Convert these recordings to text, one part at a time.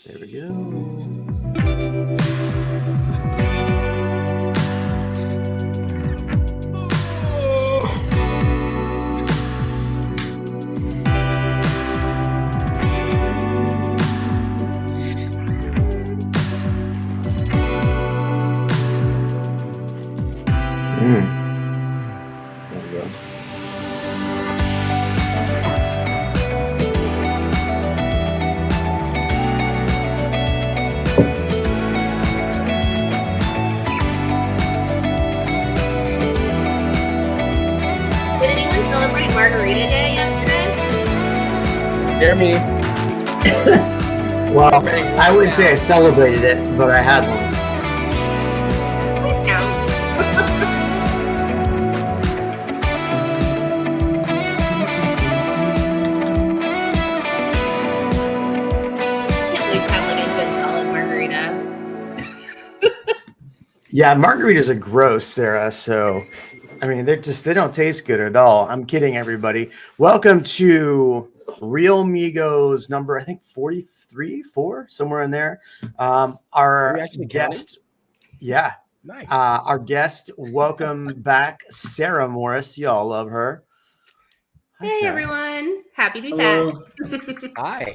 There we go. There we go. Did anyone celebrate Margarita Day yesterday? Jeremy. Well, I wouldn't say I celebrated it, but I had one. That counts. Can't at least have like a good solid margarita. Yeah, margaritas are gross, Sarah. So, I mean, they don't taste good at all. I'm kidding, everybody. Welcome to Real Migos number, I think 43, 4, somewhere in there. Our guest, Nice. our guest, welcome back, Sarah Morris. Y'all love her. Hi, Hey Sarah. everyone, happy to be Hello. back. Hi.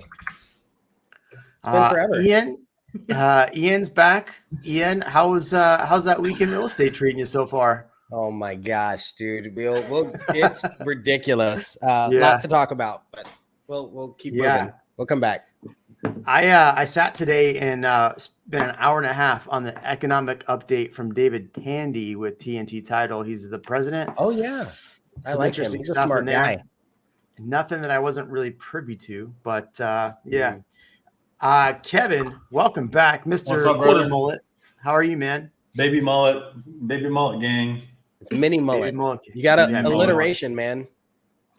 It's been forever. Ian's back. Ian, how's that week in real estate treating you so far? Oh my gosh, dude. We'll it's ridiculous. Yeah. Lot to talk about, but we'll keep moving. We'll come back. I sat today and spent an hour and a half on the economic update from David Tandy with TNT Title. He's the president. Oh yeah. I Some like him. interesting He's a stuff smart in there. guy. Nothing that I wasn't really privy to, but yeah. Kevin, welcome back, Mr. What's up, Quarter brother? Mullet. How are you, man? Baby mullet gang. It's mini Baby mullet. mullet. You got Yeah, alliteration, man.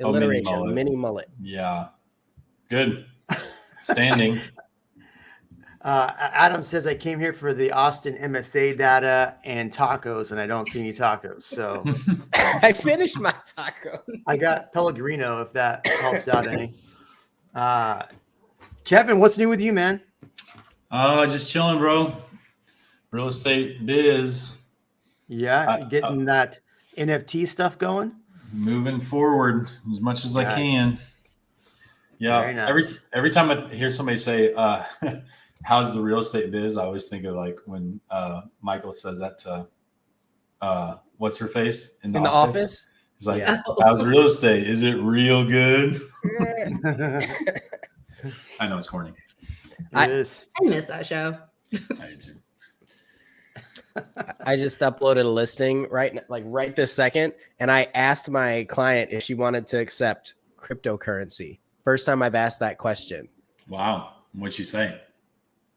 Oh, mini Alliteration. mullet. Mini mullet. Yeah. Good. Standing. Adam says I came here for the Austin MSA data and tacos, and I don't see any tacos. So I finished my tacos. I got Pellegrino, if that helps out any. Kevin, what's new with you, man? Just chilling, bro. Real estate biz. Yeah, getting that NFT stuff going. Moving forward as much as I Nice. can. Yeah. Very nice. Every time I hear somebody say, how's the real estate biz? I always think of like when Michael says that to what's her face in the office. He's like, Yeah. how's real estate? Is it real good? I know it's corny. It is. I miss that show. I do too. I just uploaded a listing right this second, and I asked my client if she wanted to accept cryptocurrency. First time I've asked that question. Wow. What'd she say?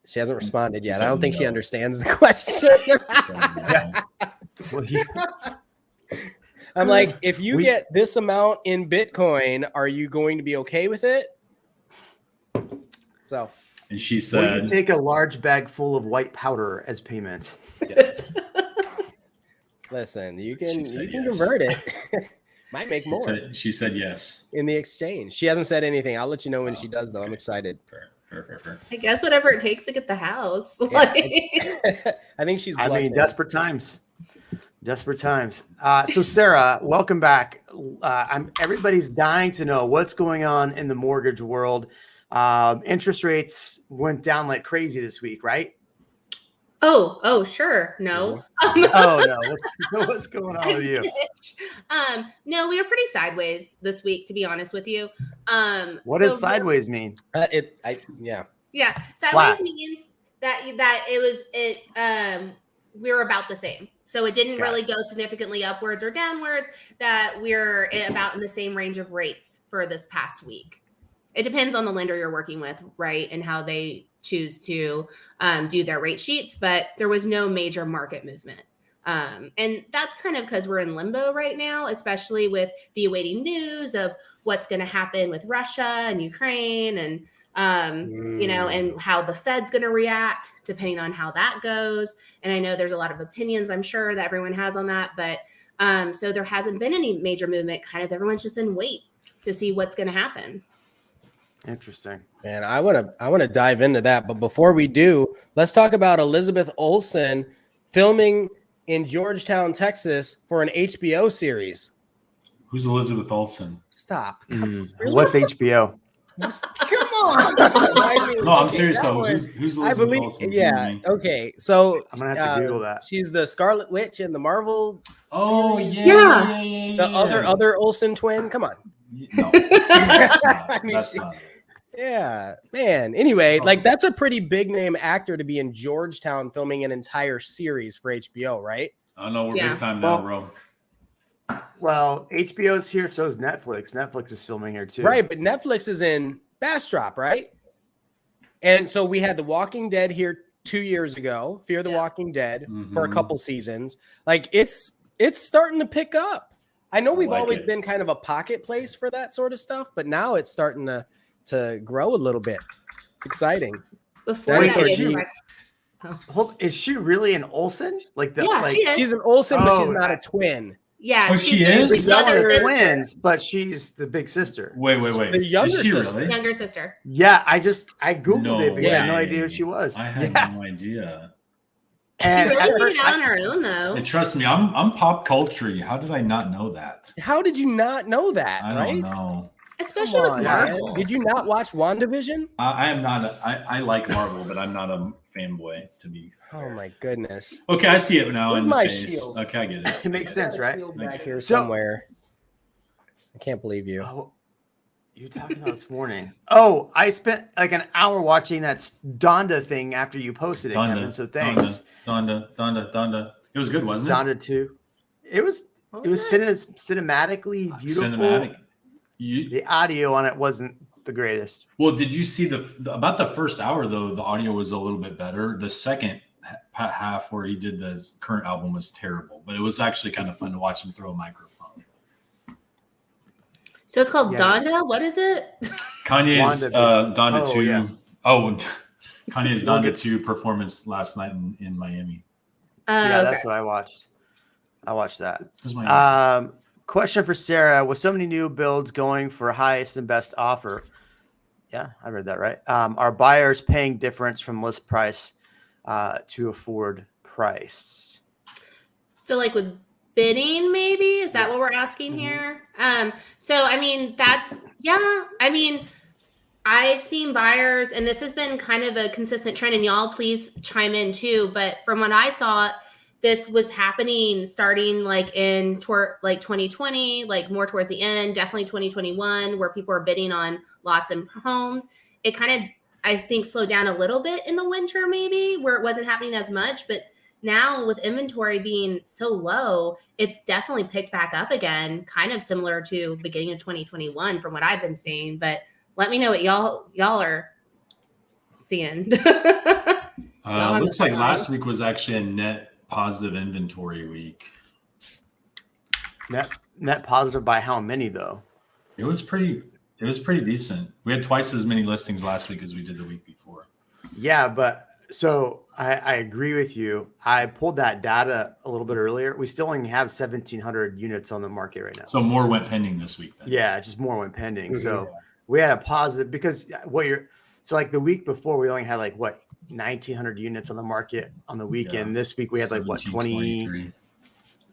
She hasn't responded yet. She I don't said think she no. understands the question. Well, I'm like, if you get this amount in Bitcoin, are you going to be okay with it? So, And she will said, you take a large bag full of white powder as payment? listen, you She can said yes. convert it. Might make more she said yes. in the exchange. She hasn't said anything. I'll let you know when she does, though. okay. I'm excited. Fair. I guess whatever it takes to get the house. Yeah. Like- I think she's. I mean, bluffing. desperate times. Desperate times. So, Sarah, welcome back. Everybody's dying to know what's going on in the mortgage world. Interest rates went down like crazy this week, right? Oh, sure. No. Oh no, what's going on with you? No, we were pretty sideways this week, to be honest with you. What does sideways mean? Yeah, sideways Flat. means that we were about the same. So it didn't Got really it. go significantly upwards or downwards. That we're about in the same range of rates for this past week. It depends on the lender you're working with, right, and how they choose to do their rate sheets. But there was no major market movement. And that's kind of because we're in limbo right now, especially with the awaiting news of what's going to happen with Russia and Ukraine and, and how the Fed's going to react depending on how that goes. And I know there's a lot of opinions, I'm sure, that everyone has on that. But so there hasn't been any major movement. Kind of everyone's just in wait to see what's going to happen. Interesting. Man, I want to dive into that, but before we do, let's talk about Elizabeth Olsen filming in Georgetown, Texas for an HBO series. Who's Elizabeth Olsen? Stop. Really? Really? What's HBO? Come on. I mean, No, I'm serious though. one, Who's I Elizabeth believe, Olsen? yeah. Okay, so I'm gonna have to Google that. She's the Scarlet Witch in the Marvel. Oh series. yeah. The other Olsen twin. Come on. No, that's not. I mean, That's not it. Yeah, man. Anyway, Awesome. like that's a pretty big name actor to be in Georgetown filming an entire series for HBO, right? I know we're Yeah. big time now, Well, bro. Well, HBO's here, so is Netflix. Netflix is filming here too. Right, but Netflix is in Bastrop, right? And so we had The Walking Dead here 2 years ago, Fear the Walking Dead for a couple seasons. Like it's starting to pick up. I know we've always been kind of a pocket place for that sort of stuff, but now it's starting to grow a little bit. It's exciting. Before Wait, that, is she- oh. Is she really an Olsen? Like the Yeah, like she is. She's an Olsen, but she's Oh, not a twin. Yeah, Oh, she's she the is? we know younger they're sister. twins, but she's the big sister. Wait. The younger Is she sister. really? Younger sister. Yeah, I googled it because I had no way. idea who she was. I had Yeah. no idea. And She at really first, made it out on her own, though. And trust me, I'm pop culture. How did I not know that? How did you not know that? I right? don't know. Especially Come with on, Marvel. man. Did you not watch WandaVision? I am not. I like Marvel, but I'm not a fanboy. To be. Oh my goodness. Okay, I see it now Where's in the my face. shield? Okay, I get it. it makes sense, right? Back here So- somewhere. I can't believe you. Oh, you talking about this morning? Oh, I spent like an hour watching that Donda thing after you posted it, Kevin. So thanks. Donda. It was good, wasn't it? Donda 2. It was cinematically beautiful. Cinematic. The audio on it wasn't the greatest. Well, did you see about the first hour though? The audio was a little bit better. The second half where he did this current album was terrible, but it was actually kind of fun to watch him throw a microphone. So it's called Yeah. Donda. What is it? Kanye's Donda 2. yeah. Oh, Kanye's Well, Donda it's- 2 performance last night in Miami. Yeah, Okay. that's what I watched. I watched that. It was Miami. Question for Sarah: with so many new builds going for highest and best offer, yeah, I read that right. Are buyers paying difference from list price to afford price? So like with bidding, maybe is that what we're asking here? So I mean I've seen buyers, and this has been kind of a consistent trend, and y'all please chime in too. But from what I saw, this was happening starting like in 2020, like more towards the end, definitely 2021, where people are bidding on lots and homes. It kind of, I think, slowed down a little bit in the winter, maybe where it wasn't happening as much. But now with inventory being so low, it's definitely picked back up again, kind of similar to beginning of 2021 from what I've been seeing. But let me know what y'all are seeing. Looks like last week was actually a net positive inventory week. Net positive by how many though? It was pretty decent. We had twice as many listings last week as we did the week before. Yeah, but so I agree with you. I pulled that data a little bit earlier. We still only have 1,700 units on the market right now. So more went pending this week then. Yeah, just more went pending. Mm-hmm. So we had a positive because like the week before we only had like 1,900 units on the market on the weekend. Yeah. This week we had like 17, 20. 23.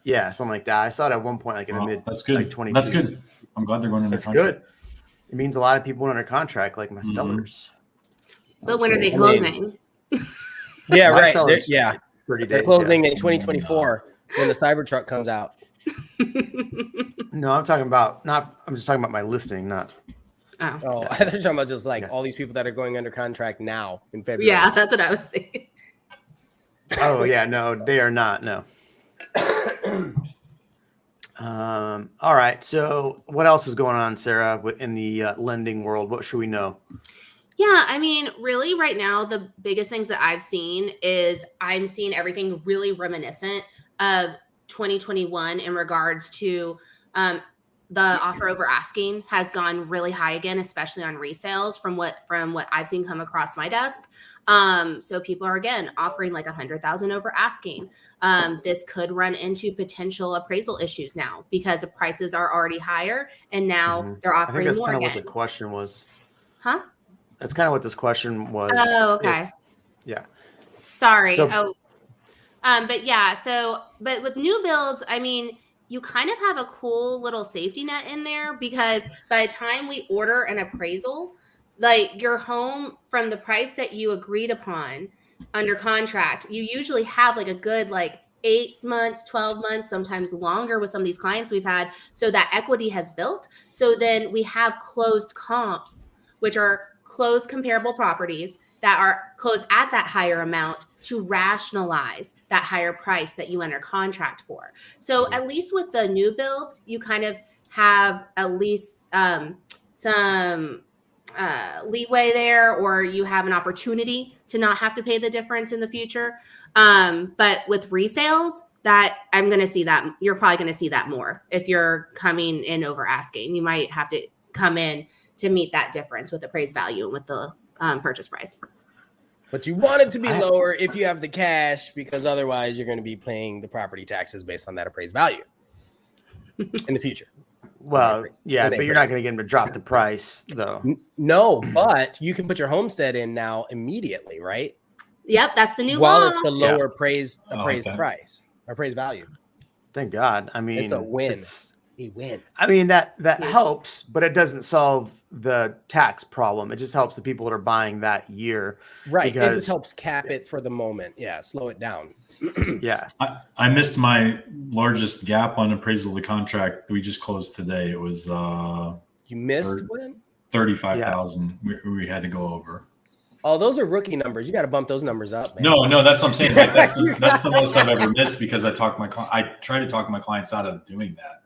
Yeah, something like that. I saw it at one point like in the mid. That's good. Like 22. That's good. I'm glad they're going into That's contract. good. It means a lot of people went under contract, like my sellers. But when are they I mean, closing? Yeah, My right. sellers- Yeah, 30 they're days, closing yes. in 2024 when the Cybertruck comes out. No, I'm talking about I'm just talking about my listing, not. Oh, I thought you were talking about just like all these people that are going under contract now in February. Yeah, that's what I was thinking. Oh yeah, no, they are not. No. All right. So, what else is going on, Sarah, in the lending world? What should we know? Yeah, I mean, really, right now, the biggest things that I've seen is I'm seeing everything really reminiscent of 2021 in regards to the offer over asking has gone really high again, especially on resales from what I've seen come across my desk. So people are again offering like 100,000 over asking. This could run into potential appraisal issues now because the prices are already higher, and now they're I think offering that's more kind of again. what the question was. Huh? That's kind of what this question was. Oh, okay. Yeah. Sorry. So- But yeah, but with new builds, I mean, you kind of have a cool little safety net in there because by the time we order an appraisal, like your home from the price that you agreed upon under contract, you usually have like a good 8 months, 12 months, sometimes longer with some of these clients we've had. So that equity has built. So then we have closed comps, which are closed comparable properties that are closed at that higher amount to rationalize that higher price that you enter contract for. So at least with the new builds, you kind of have at least some leeway there, or you have an opportunity to not have to pay the difference in the future. But with resales, that I'm going to see that you're probably going to see that more if you're coming in over asking. You might have to come in to meet that difference with appraised value and with the purchase price. But you want it to be lower if you have the cash, because otherwise you're going to be paying the property taxes based on that appraised value in the future. Well, yeah, but you're not going to get them to drop the price, though. No, but you can put your homestead in now immediately, right? Yep, that's the new While law. it's the lower appraised okay. price, appraised value. Thank God. I mean, it's a win. A win. I mean, that helps, but it doesn't solve the tax problem. It just helps the people that are buying that year. Right. It just helps cap it for the moment. Yeah. Slow it down. Yeah. I missed my largest gap on appraisal of the contract. We just closed today. It was you missed when? 35,000 we had to go over. Oh, those are rookie numbers. You got to bump those numbers up, man. No, that's what I'm saying. Like, that's the most I've ever missed because I try to talk my clients out of doing that.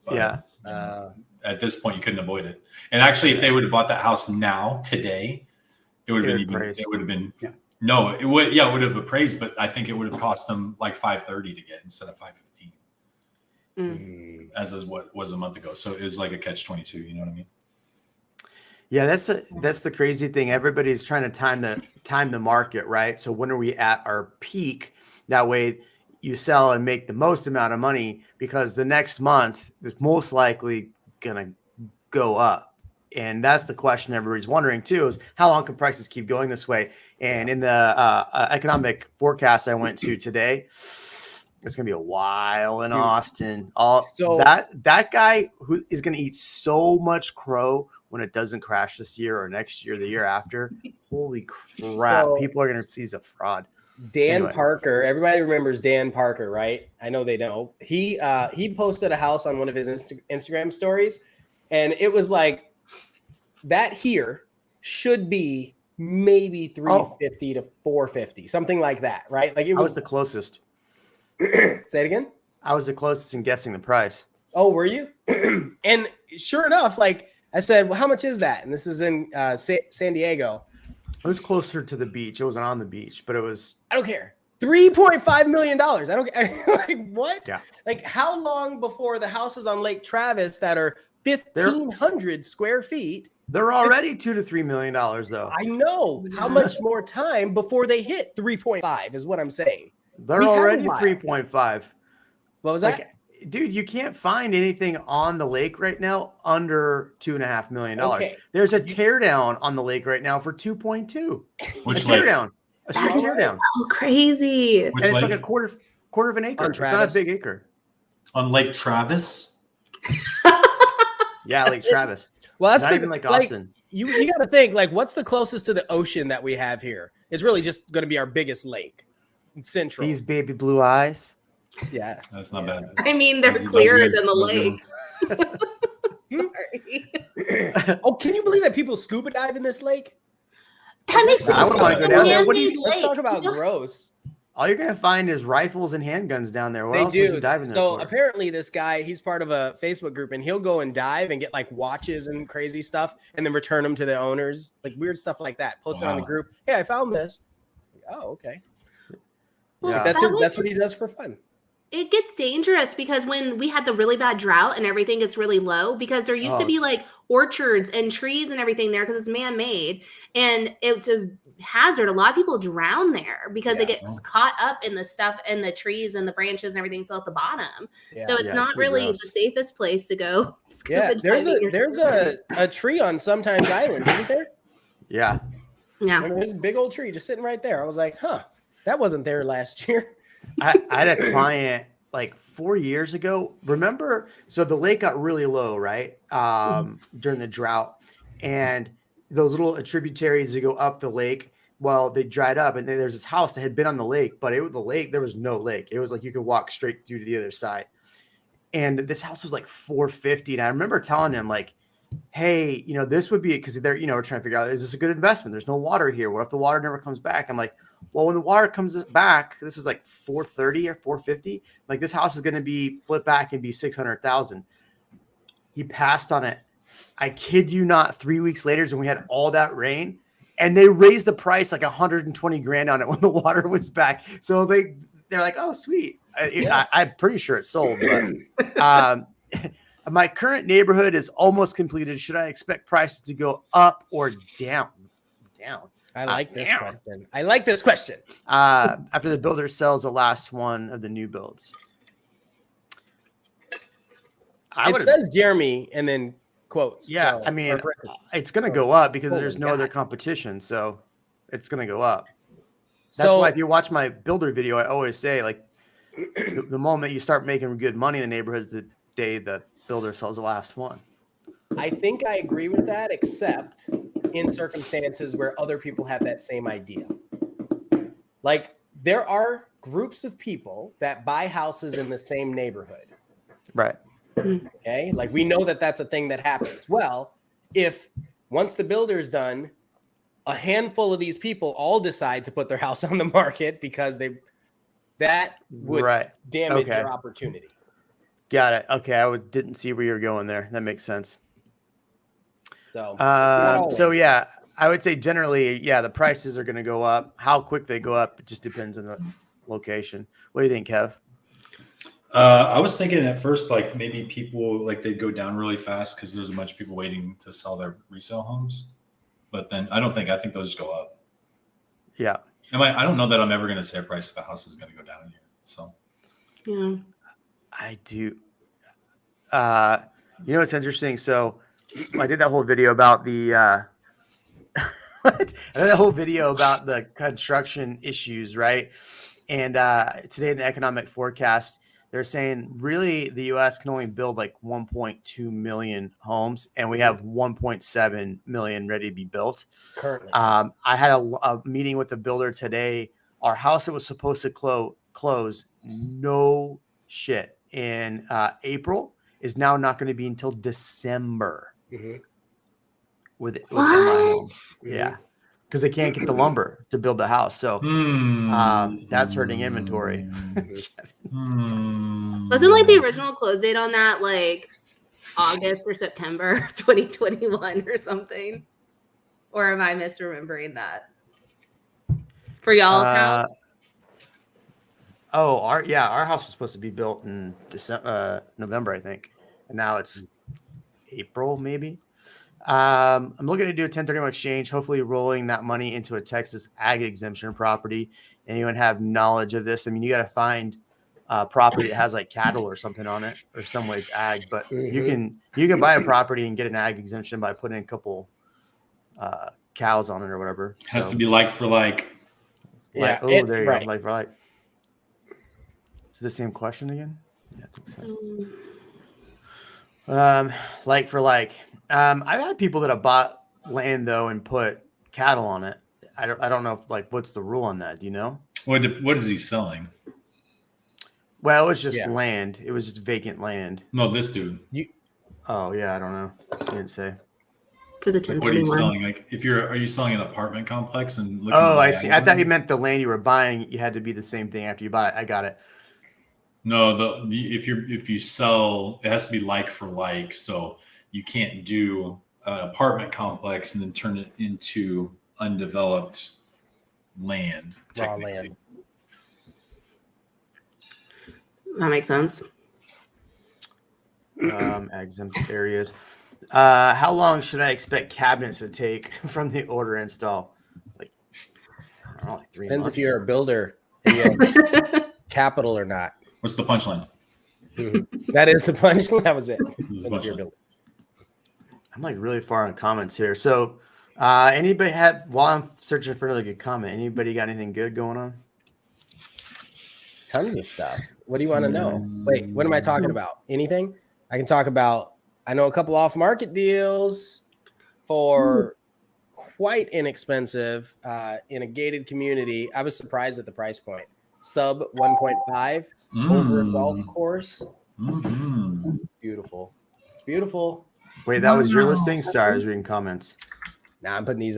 But, yeah. At this point, you couldn't avoid it. And actually, if they would have bought that house now, today, it would have been. No, it would. Yeah, it would have appraised, but I think it would have cost them like $530 to get instead of $515, as is what was a month ago. So it was like a catch-22. You know what I mean? Yeah, that's the crazy thing. Everybody's trying to time the market, right? So when are we at our peak? That way you sell and make the most amount of money, because the next month is most likely gonna go up. And that's the question everybody's wondering too, is how long can prices keep going this way? And in the economic forecast I went to today, it's gonna be a while in Austin. That guy who is gonna eat so much crow when it doesn't crash this year or next year, the year after. Holy crap. People are gonna see he's a fraud. Dan Parker, everybody remembers Dan Parker, right? I know they don't. He posted a house on one of his Instagram stories, and it was like that here should be maybe 350 to 450, something like that, right? Like it was the closest. Say it again. I was the closest in guessing the price. Oh, were you? And sure enough, like I said, well, how much is that? And this is in San Diego. It was closer to the beach. It wasn't on the beach, but it was. I don't care. $3.5 million. I don't like what? Yeah. Like how long before the houses on Lake Travis that are 1,500 square feet? They're already $2 to $3 million, though. I know. How much more time before they hit 3.5 is what I'm saying. They're already 3.5. What was that? Dude, you can't find anything on the lake right now under $2.5 million. Okay. There's a teardown on the lake right now for 2.2. Which teardown? A street That's teardown. so crazy. And it's like a quarter of an acre. It's not a big acre. On Lake Travis? Yeah, Lake Travis. Well, that's not even like Austin. You got to think, like, what's the closest to the ocean that we have here? It's really just going to be our biggest lake. It's central. These baby blue eyes. Yeah. That's not bad. I mean, they're clearer than the lake. Sorry. Oh, can you believe that people scuba dive in this lake? That makes sense. I wouldn't want to go down there. Let's talk about gross. All you're going to find is rifles and handguns down there. What They else do. would you dive in there So for? apparently this guy, he's part of a Facebook group, and he'll go and dive and get like watches and crazy stuff and then return them to the owners, like weird stuff like that. Post it on the group. Hey, I found this. Oh, okay. Well, Yeah. That's what he does for fun. It gets dangerous because when we had the really bad drought and everything gets really low, because there used to be like orchards and trees and everything there because it's man-made, and it's a hazard. A lot of people drown there because they get Oh. caught up in the stuff and the trees and the branches and everything still at the bottom. So it's not pretty really gross. the safest place to go. Yeah, scuba there's diving or there's snorkeling. a tree on Sometimes Island, isn't there? Yeah. Yeah. And there's a big old tree just sitting right there. I was like, huh, that wasn't there last year. I had a client like 4 years ago. Remember? So the lake got really low, right? During the drought. And those little tributaries that go up the lake, well, they dried up. And then there's this house that had been on the lake, but the lake, there was no lake. It was like you could walk straight through to the other side. And this house was like 450. And I remember telling him, like, hey, this would be, because they're, we're trying to figure out, is this a good investment? There's no water here. What if the water never comes back? I'm like, well, when the water comes back, this is like 430 or 450. Like, this house is going to be flipped back and be 600,000. He passed on it. I kid you not. 3 weeks later, when we had all that rain, and they raised the price like 120 grand on it when the water was back. So they're like, oh, sweet. I'm pretty sure it's sold. But my current neighborhood is almost completed. Should I expect prices to go up or down? Down. I like this question. I like this question. After the builder sells the last one of the new builds. It says Jeremy and then quotes. Yeah, so, I mean, it's going to go up because there's no other competition. So it's going to go up. That's why if you watch my builder video, I always say, like, the moment you start making good money in the neighborhood is the day the builder sells the last one. I think I agree with that, except in circumstances where other people have that same idea. Like, there are groups of people that buy houses in the same neighborhood. Right. Okay. Like, we know that that's a thing that happens. Well, if once the builder's done, a handful of these people all decide to put their house on the market because that would damage your opportunity. Got it. Okay. I didn't see where you were going there. That makes sense. So yeah, I would say generally, the prices are going to go up. How quick they go up, it just depends on the location. What do you think, Kev? I was thinking at first, like, maybe people, like, they'd go down really fast because there's a bunch of people waiting to sell their resale homes. But then I think they'll just go up. Yeah. I don't know that I'm ever going to say a price if a house is going to go down here. So, Yeah. I do. It's interesting. So I did that whole video about the the construction issues, right? And today in the economic forecast, they're saying really the U.S. can only build like 1.2 million homes, and we have 1.7 million ready to be built. Currently, I had a meeting with the builder today. Our house that was supposed to close, no shit, in April is now not going to be until December. With my home. Yeah, because they can't get the lumber to build the house. So that's hurting inventory. Wasn't like the original close date on that like August or September 2021 or something? Or am I misremembering that? For y'all's house? Oh, our house was supposed to be built in November, I think. And now it's April, maybe. I'm looking to do a 1031 exchange, hopefully rolling that money into a Texas ag exemption property. Anyone have knowledge of this? I mean, you got to find property that has like cattle or something on it, or some way it's ag, but you can buy a property and get an ag exemption by putting a couple cows on it or whatever. Has to be like for like. Yeah. There you go. Like for like. Is it the same question again? Yeah, I think so. Like for like. I've had people that have bought land though and put cattle on it. I don't know if, like, what's the rule on that? Do you know? What is he selling? Well, it was just land. It was just vacant land. No, this dude. Oh yeah, I don't know. I didn't say. For the 1031. Like, what are you selling? Like, are you selling an apartment complex and looking? Oh, I see. I thought you meant the land you were buying. You had to be the same thing after you bought it. I got it. No, if you sell, it has to be like for like. So you can't do an apartment complex and then turn it into undeveloped land. Raw land. That makes sense. Exempt areas. How long should I expect cabinets to take from the order install? Like like 3 Depends months. if you're a builder and you have capital or not. What's the punchline? That is the punchline. That was it. This is the Depends if you're a punchline. builder. I'm like really far in comments here. So anybody have, while I'm searching for another good comment, anybody got anything good going on? Tons of stuff. What do you want to know? Wait, what am I talking about? Anything? I can talk about, I know a couple off-market deals for quite inexpensive in a gated community. I was surprised at the price point. Sub 1.5 over a golf course. Beautiful. It's beautiful. Wait, that was your listing? Sorry, I was reading comments. Now I'm putting these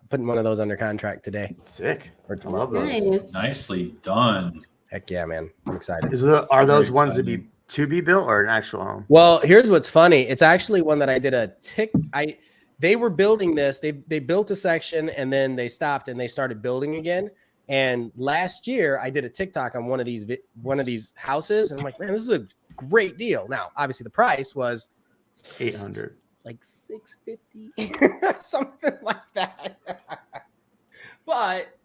putting one of those under contract today. Sick. Or I love those. Nice. Nicely done. Heck yeah, man. I'm excited. Are those Very ones exciting. to be built or an actual home? Well, here's what's funny. It's actually one that I did they were building this. They built a section and then they stopped and they started building again. And last year I did a TikTok on one of these houses and I'm like, man, this is a great deal. Now, obviously the price was 800. like $650, something like that. But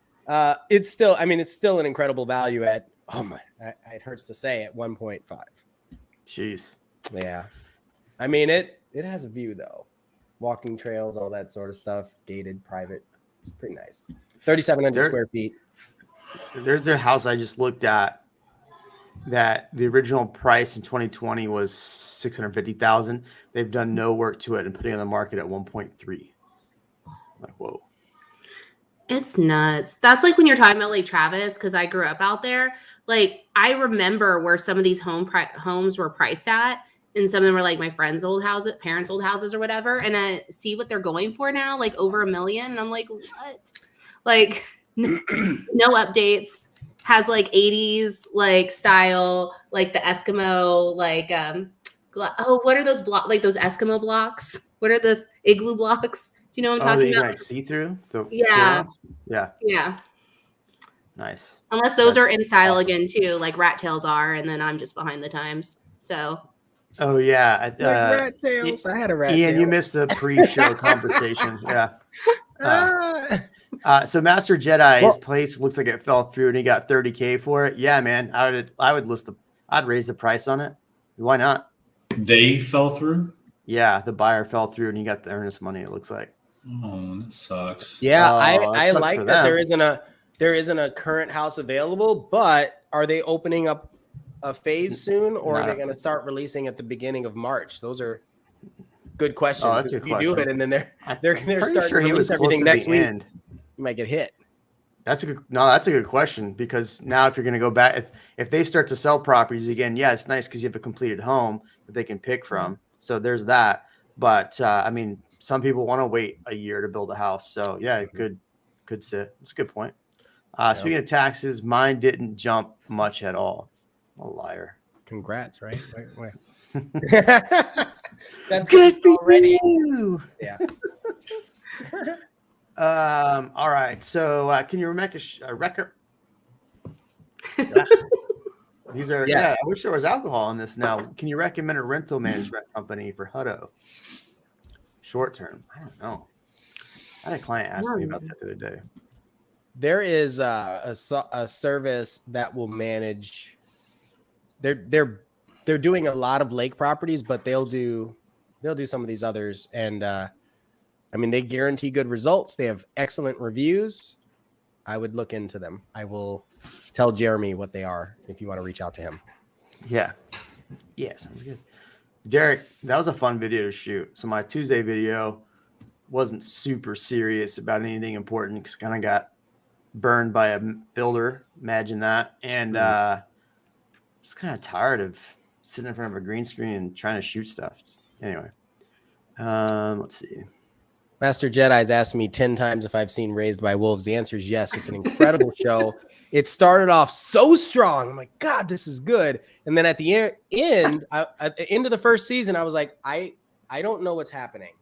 it's still an incredible value at, oh my, it hurts to say, at 1.5. Jeez. Yeah. I mean, it has a view though. Walking trails, all that sort of stuff, gated, private. It's pretty nice. 3,700 square feet. There's a house I just looked at that the original price in 2020 was $650,000. They've done no work to it and putting it on the market at 1.3. Like, whoa. It's nuts. That's like when you're talking about Lake Travis, because I grew up out there. Like, I remember where some of these homes were priced at, and some of them were like my friends' old houses, parents' old houses, or whatever. And I see what they're going for now, like over $1 million. And I'm like, what? Like, no updates. Has like 80s like style, like the Eskimo, like what are those like those Eskimo blocks? What are the igloo blocks? Do you know what I'm talking about? Like see through? Yeah. Yeah. Yeah. Nice. Unless those are That's in style awesome. again too, like rat tails are, and then I'm just behind the times. So. Oh yeah. Rat tails. I had a rat tail. Ian, you missed the pre-show conversation. Yeah. So Master Jedi's place looks like it fell through and he got $30K for it. Yeah, man. I'd raise the price on it. Why not? They fell through? Yeah, the buyer fell through and he got the earnest money, it looks like. Oh, that sucks. Yeah, Oh, I sucks like for that them. there isn't a current house available, but are they opening up a phase soon, or are they going to start releasing at the beginning of March? Those are good questions. Oh, that's a if good you do question. it and then they're Pretty starting sure to he was release close everything to next the week. end. You might get hit. That's a good question, because now if you're going to go back, if they start to sell properties again, yeah, it's nice because you have a completed home that they can pick from. So there's that. But I mean, some people want to wait a year to build a house. So yeah, it could sit. It's a good point. Speaking of taxes, mine didn't jump much at all. I'm a liar. Congrats, right? Wait. That's good for already. you. Yeah. All right. So can you make a record? These are I wish there was alcohol in this now. Can you recommend a rental management company for Hutto? Short term. I don't know. I had a client ask me about that the other day. There is a service that will manage. They're doing a lot of lake properties, but they'll do some of these others, and I mean, they guarantee good results. They have excellent reviews. I would look into them. I will tell Jeremy what they are if you want to reach out to him. Yeah, sounds good. Derek, that was a fun video to shoot. So my Tuesday video wasn't super serious about anything important because kind of got burned by a builder. Imagine that. And just kind of tired of sitting in front of a green screen and trying to shoot stuff. Anyway, let's see. Master Jedi's asked me 10 times if I've seen Raised by Wolves. The answer is yes. It's an incredible show. It started off so strong. I'm like, God, this is good. And then at the end, at the end of the first season, I was like, I don't know what's happening.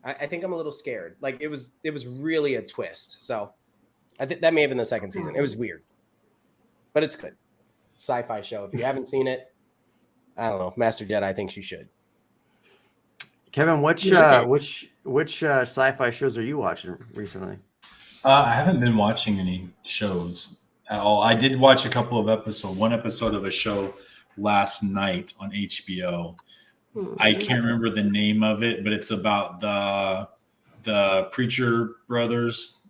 I think I'm a little scared. Like it was really a twist. So I think that may have been the second season. It was weird, but it's good. Sci-fi show. If you haven't seen it, I don't know. Master Jedi thinks you should. Kevin, which sci-fi shows are you watching recently? I haven't been watching any shows at all. I did watch one episode of a show last night on HBO. I can't remember the name of it, but it's about the preacher brothers,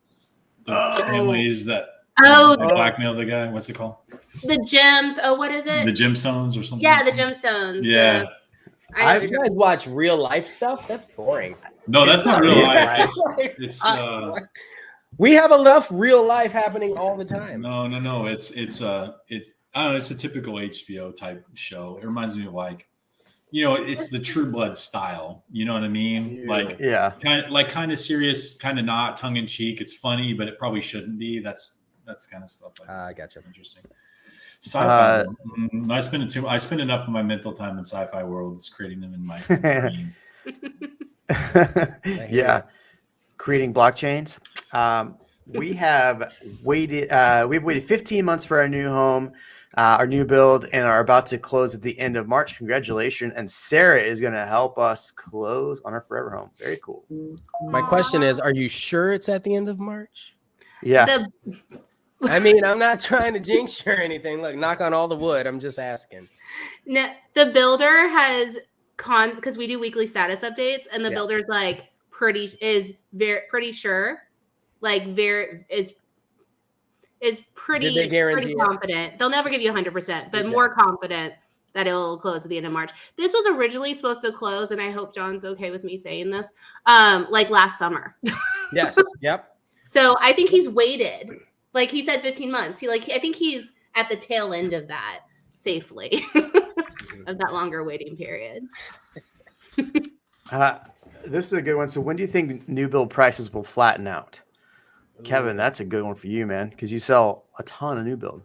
the families that blackmail the guy. What's it called? The gems. Oh, what is it? The gemstones or something. Yeah, the gemstones. Yeah. You guys watch real life stuff? That's boring. No, that's not real life. It's we have enough real life happening all the time. No. It's I don't know. It's a typical HBO type show. It reminds me of it's the True Blood style. You know what I mean? Kind of serious, kind of not tongue in cheek. It's funny, but it probably shouldn't be. That's kind of stuff. I gotcha. Interesting. Sci-fi. I spend enough of my mental time in sci-fi worlds creating them in my brain. Yeah, creating blockchains. We've waited 15 months for our new home, our new build, and are about to close at the end of March. Congratulations! And Sarah is going to help us close on our forever home. Very cool. My question is, are you sure it's at the end of March? Yeah. I mean, I'm not trying to jinx you or anything. Look, knock on all the wood. I'm just asking. No, the builder has because we do weekly status updates, and the builder's pretty sure, pretty confident. They'll never give you 100%, but more confident that it'll close at the end of March. This was originally supposed to close, and I hope John's okay with me saying this, last summer. Yes. Yep. So I think he's waited. Like he said, 15 months. I think he's at the tail end of that safely, of that longer waiting period. This is a good one. So when do you think new build prices will flatten out? Kevin, that's a good one for you, man, because you sell a ton of new build.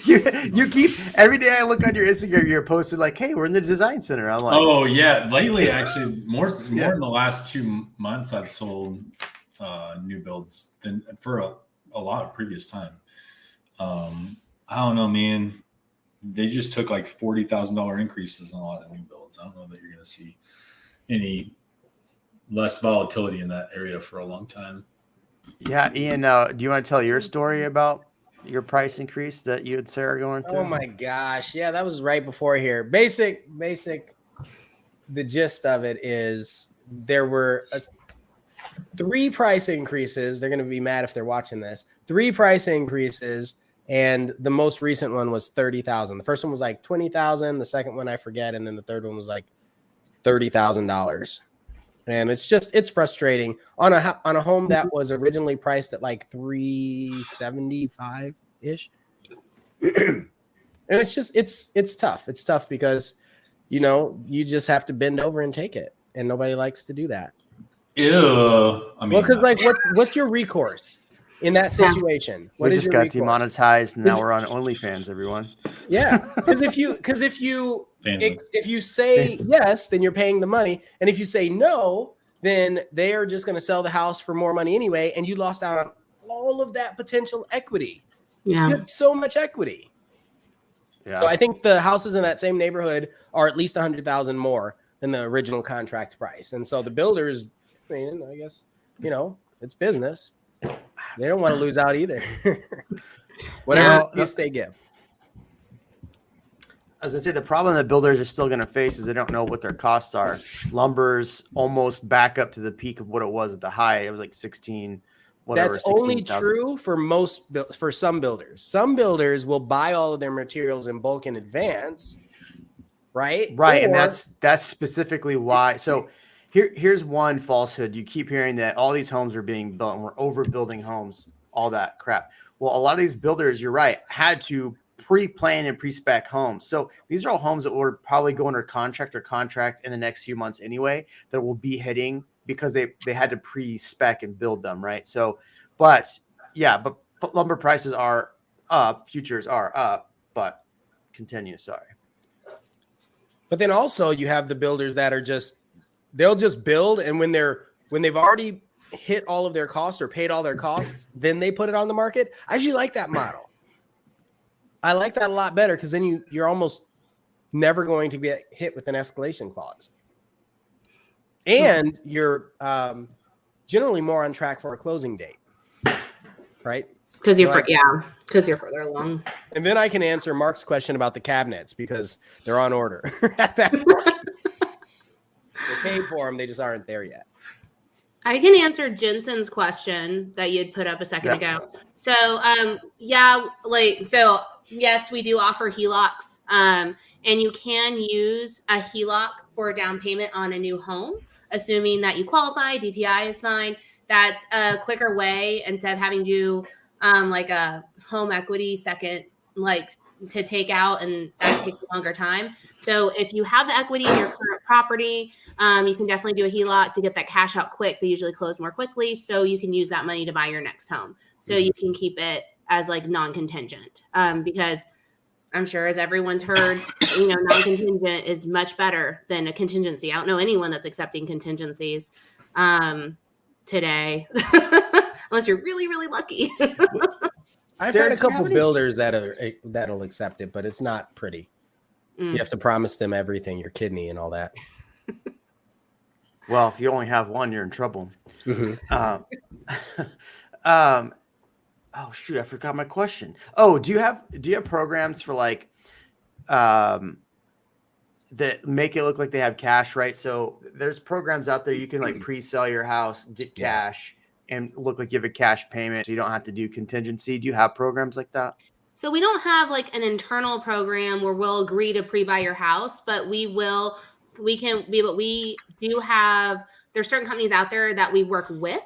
You keep every day I look on your Instagram, you're posted hey, we're in the design center. I'm like, oh yeah, lately actually more in the last 2 months I've sold new builds than for a lot of previous time. I don't know, man. They just took $40,000 increases on a lot of new builds. I don't know that you're going to see any less volatility in that area for a long time. Yeah, Ian. Do you want to tell your story about your price increase that you and Sarah going through? Oh my gosh, yeah, that was right before here. Basic. The gist of it is there were 3 price increases. They're going to be mad if they're watching this. 3 price increases, and the most recent one was $30,000. The first one was $20,000. The second one I forget, and then the third one was $30,000. And it's frustrating on a home that was originally priced at $375 ish. And it's tough. It's tough because you just have to bend over and take it, and nobody likes to do that. Ew. I mean, because what's your recourse in that situation? We just got demonetized, and now we're on OnlyFans, everyone. Yeah, because if you say yes, then you're paying the money, and if you say no, then they are just going to sell the house for more money anyway, and you lost out on all of that potential equity. Yeah, you have so much equity. Yeah. So I think the houses in that same neighborhood are at least $100,000 more than the original contract price, and so the builders, I guess, it's business. They don't want to lose out either. Whatever gifts they give. As I say, the problem that builders are still going to face is they don't know what their costs are. Lumber's almost back up to the peak of what it was at the high. It was 16. Whatever, that's only true for some builders. Some builders will buy all of their materials in bulk in advance, right? Right, and that's specifically why. So here's one falsehood. You keep hearing that all these homes are being built and we're overbuilding homes, all that crap. Well, a lot of these builders, you're right, had to pre-plan and pre-spec homes. So these are all homes that will probably go under contract in the next few months anyway, that will be hitting because they had to pre-spec and build them, right? So, but lumber prices are up, futures are up, but continue, sorry. But then also you have the builders that are they'll just build, and when they've already hit all of their costs or paid all their costs, then they put it on the market. I actually like that model. I like that a lot better because then you're almost never going to get hit with an escalation clause. And you're generally more on track for a closing date, right? Because you're further along. And then I can answer Mark's question about the cabinets because they're on order at that point. We're paying for them; they just aren't there yet. I can answer Jensen's question that you had put up a second ago. So, yes, we do offer HELOCs, and you can use a HELOC for a down payment on a new home, assuming that you qualify. DTI is fine. That's a quicker way instead of having to do like a home equity second, like to take out, and that takes a longer time. So if you have the equity in your current property, you can definitely do a HELOC to get that cash out quick. They usually close more quickly, so you can use that money to buy your next home. So you can keep it as like non-contingent, because I'm sure, as everyone's heard, non-contingent is much better than a contingency. I don't know anyone that's accepting contingencies today, unless you're really, really lucky. I've heard a couple builders that'll accept it, but it's not pretty. You have to promise them everything, your kidney and all that. Well, if you only have one, you're in trouble. Oh shoot, I forgot my question. Oh, do you have programs for like that make it look like they have cash, right? So there's programs out there you can like pre-sell your house, get cash, and look like you have a cash payment, so you don't have to do contingency. Do you have programs like that? So we don't have like an internal program where we'll agree to pre-buy your house, but we do have, there's certain companies out there that we work with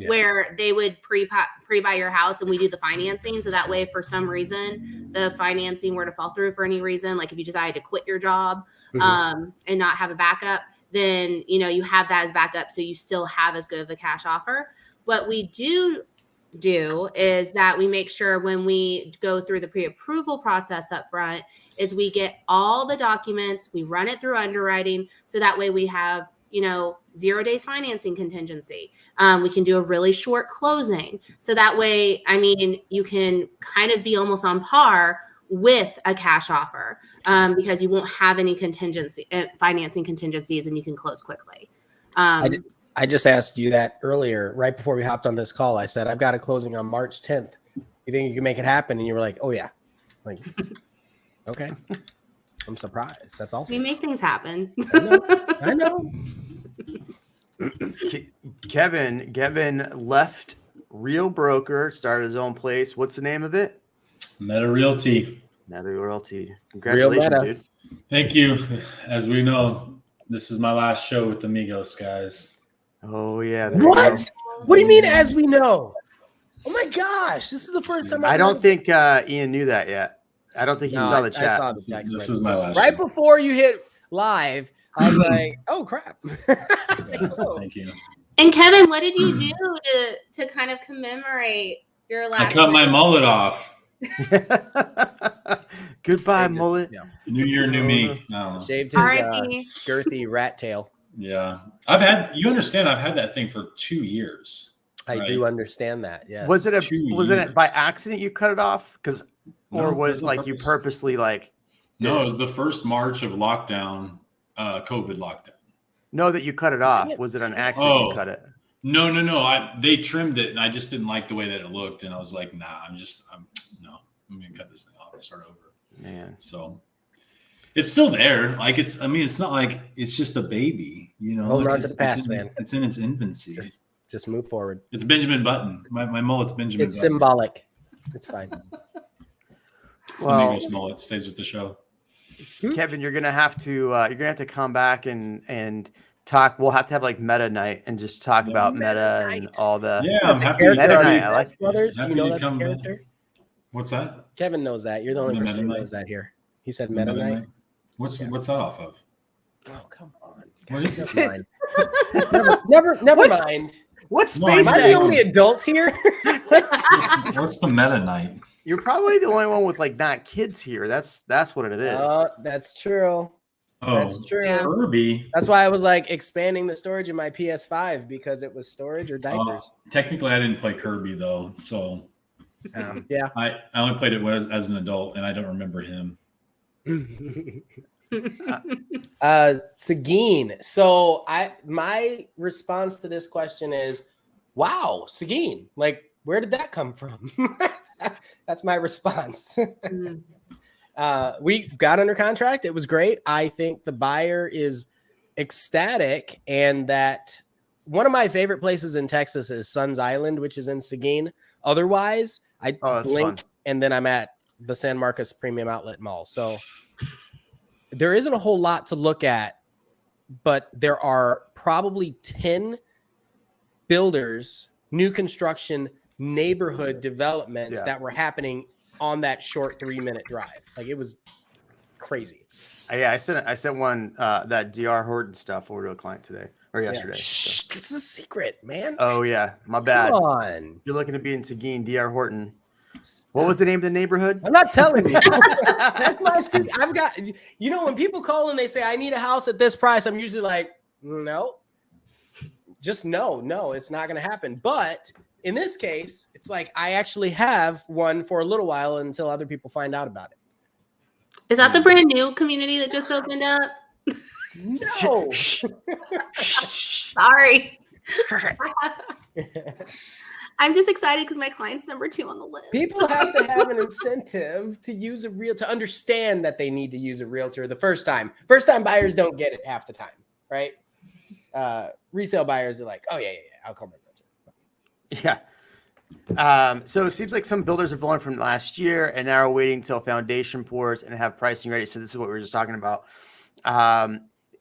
where they would pre-buy your house and we do the financing. So that way, if for some reason the financing were to fall through for any reason, like if you decided to quit your job and not have a backup, then, you have that as backup. So you still have as good of a cash offer. What we do is that we make sure when we go through the pre-approval process up front is we get all the documents, we run it through underwriting. So that way we have, 0 days financing contingency. We can do a really short closing. So that way, you can kind of be almost on par with a cash offer because you won't have any financing contingencies, and you can close quickly. I just asked you that earlier, right before we hopped on this call. I said, I've got a closing on March 10th. You think you can make it happen? And you were like, oh yeah. Like, okay. I'm surprised. That's awesome. We make things happen. I know. Kevin left Real Broker, started his own place. What's the name of it? Meta Realty. Congratulations, dude. Thank you. As we know, this is my last show with the Migos, guys. Oh yeah. What? What do you mean? As we know? Oh my gosh! This is the first time. I don't think Ian knew that yet. I don't think he saw the chat. I saw the text. This is my last. Right before you hit live, I was like, "Oh crap!" Thank you. And Kevin, what did you do to kind of commemorate your last? I cut my mullet off. Goodbye, mullet. Yeah. New year, new me. No. Shaved his girthy rat tail. Yeah, you understand, I've had that thing for 2 years. I do understand that. Yeah. Was it by accident you cut it off? Was like you purposely like? No, it was the first March of lockdown, COVID lockdown. No, that you cut it off. Was it an accident you cut it? No. They trimmed it, and I just didn't like the way that it looked, and I was like, nah, I'm gonna cut this thing off and start over. Man. So it's still there. Like it's not like it's just a baby, Hold on to the past, man. It's in its infancy. Just move forward. It's Benjamin Button. My mullet's Benjamin It's Button. symbolic. It's fine. It's the Migos mullet. Stays with the show. Kevin, you're gonna have to come back and talk. We'll have to have like meta night and just talk about meta and all the. Yeah, I'm happy. Meta night. I like Brothers. Do you know that's a character? What's that? Kevin knows that. You're the only person who knows that here. He said meta night. What's that off of? Oh, come on. What is Never mind. Never mind. What's Am I the only adult here? What's the meta night? You're probably the only one with like not kids here. That's what it is. That's true. Oh, that's true. Kirby. That's why I was like expanding the storage in my PS5 because it was storage or diapers. Technically, I didn't play Kirby though, so yeah. I only played it as an adult, and I don't remember him. Seguin. So my response to this question is, wow, Seguin, like, where did that come from? That's my response. We got under contract. It was great. I think the buyer is ecstatic, and that one of my favorite places in Texas is Suns Island, which is in Seguin. Otherwise, I blink and then I'm at the San Marcos Premium Outlet Mall. So there isn't a whole lot to look at, but there are probably 10 builders, new construction, neighborhood developments that were happening on that short 3-minute drive. Like, it was crazy. Yeah, I sent one that DR Horton stuff over to a client today or yesterday. Shh, this is a secret, man. Oh yeah, my bad. Come on. You're looking to be in Seguin, DR Horton. What was the name of the neighborhood? I'm not telling you. That's my secret. I've got, when people call and they say, I need a house at this price, I'm usually like, no, just no, it's not going to happen. But in this case, it's like, I actually have one for a little while until other people find out about it. Is that the brand new community that just opened up? No. Sorry. I'm just excited because my client's number 2 on the list. People have to have an incentive to use a realtor, to understand that they need to use a realtor the first time. First time buyers don't get it half the time, right? Resale buyers are like, oh yeah, I'll call my realtor. Yeah. So it seems like some builders have learned from last year and now are waiting till foundation pours and have pricing ready. So this is what we were just talking about.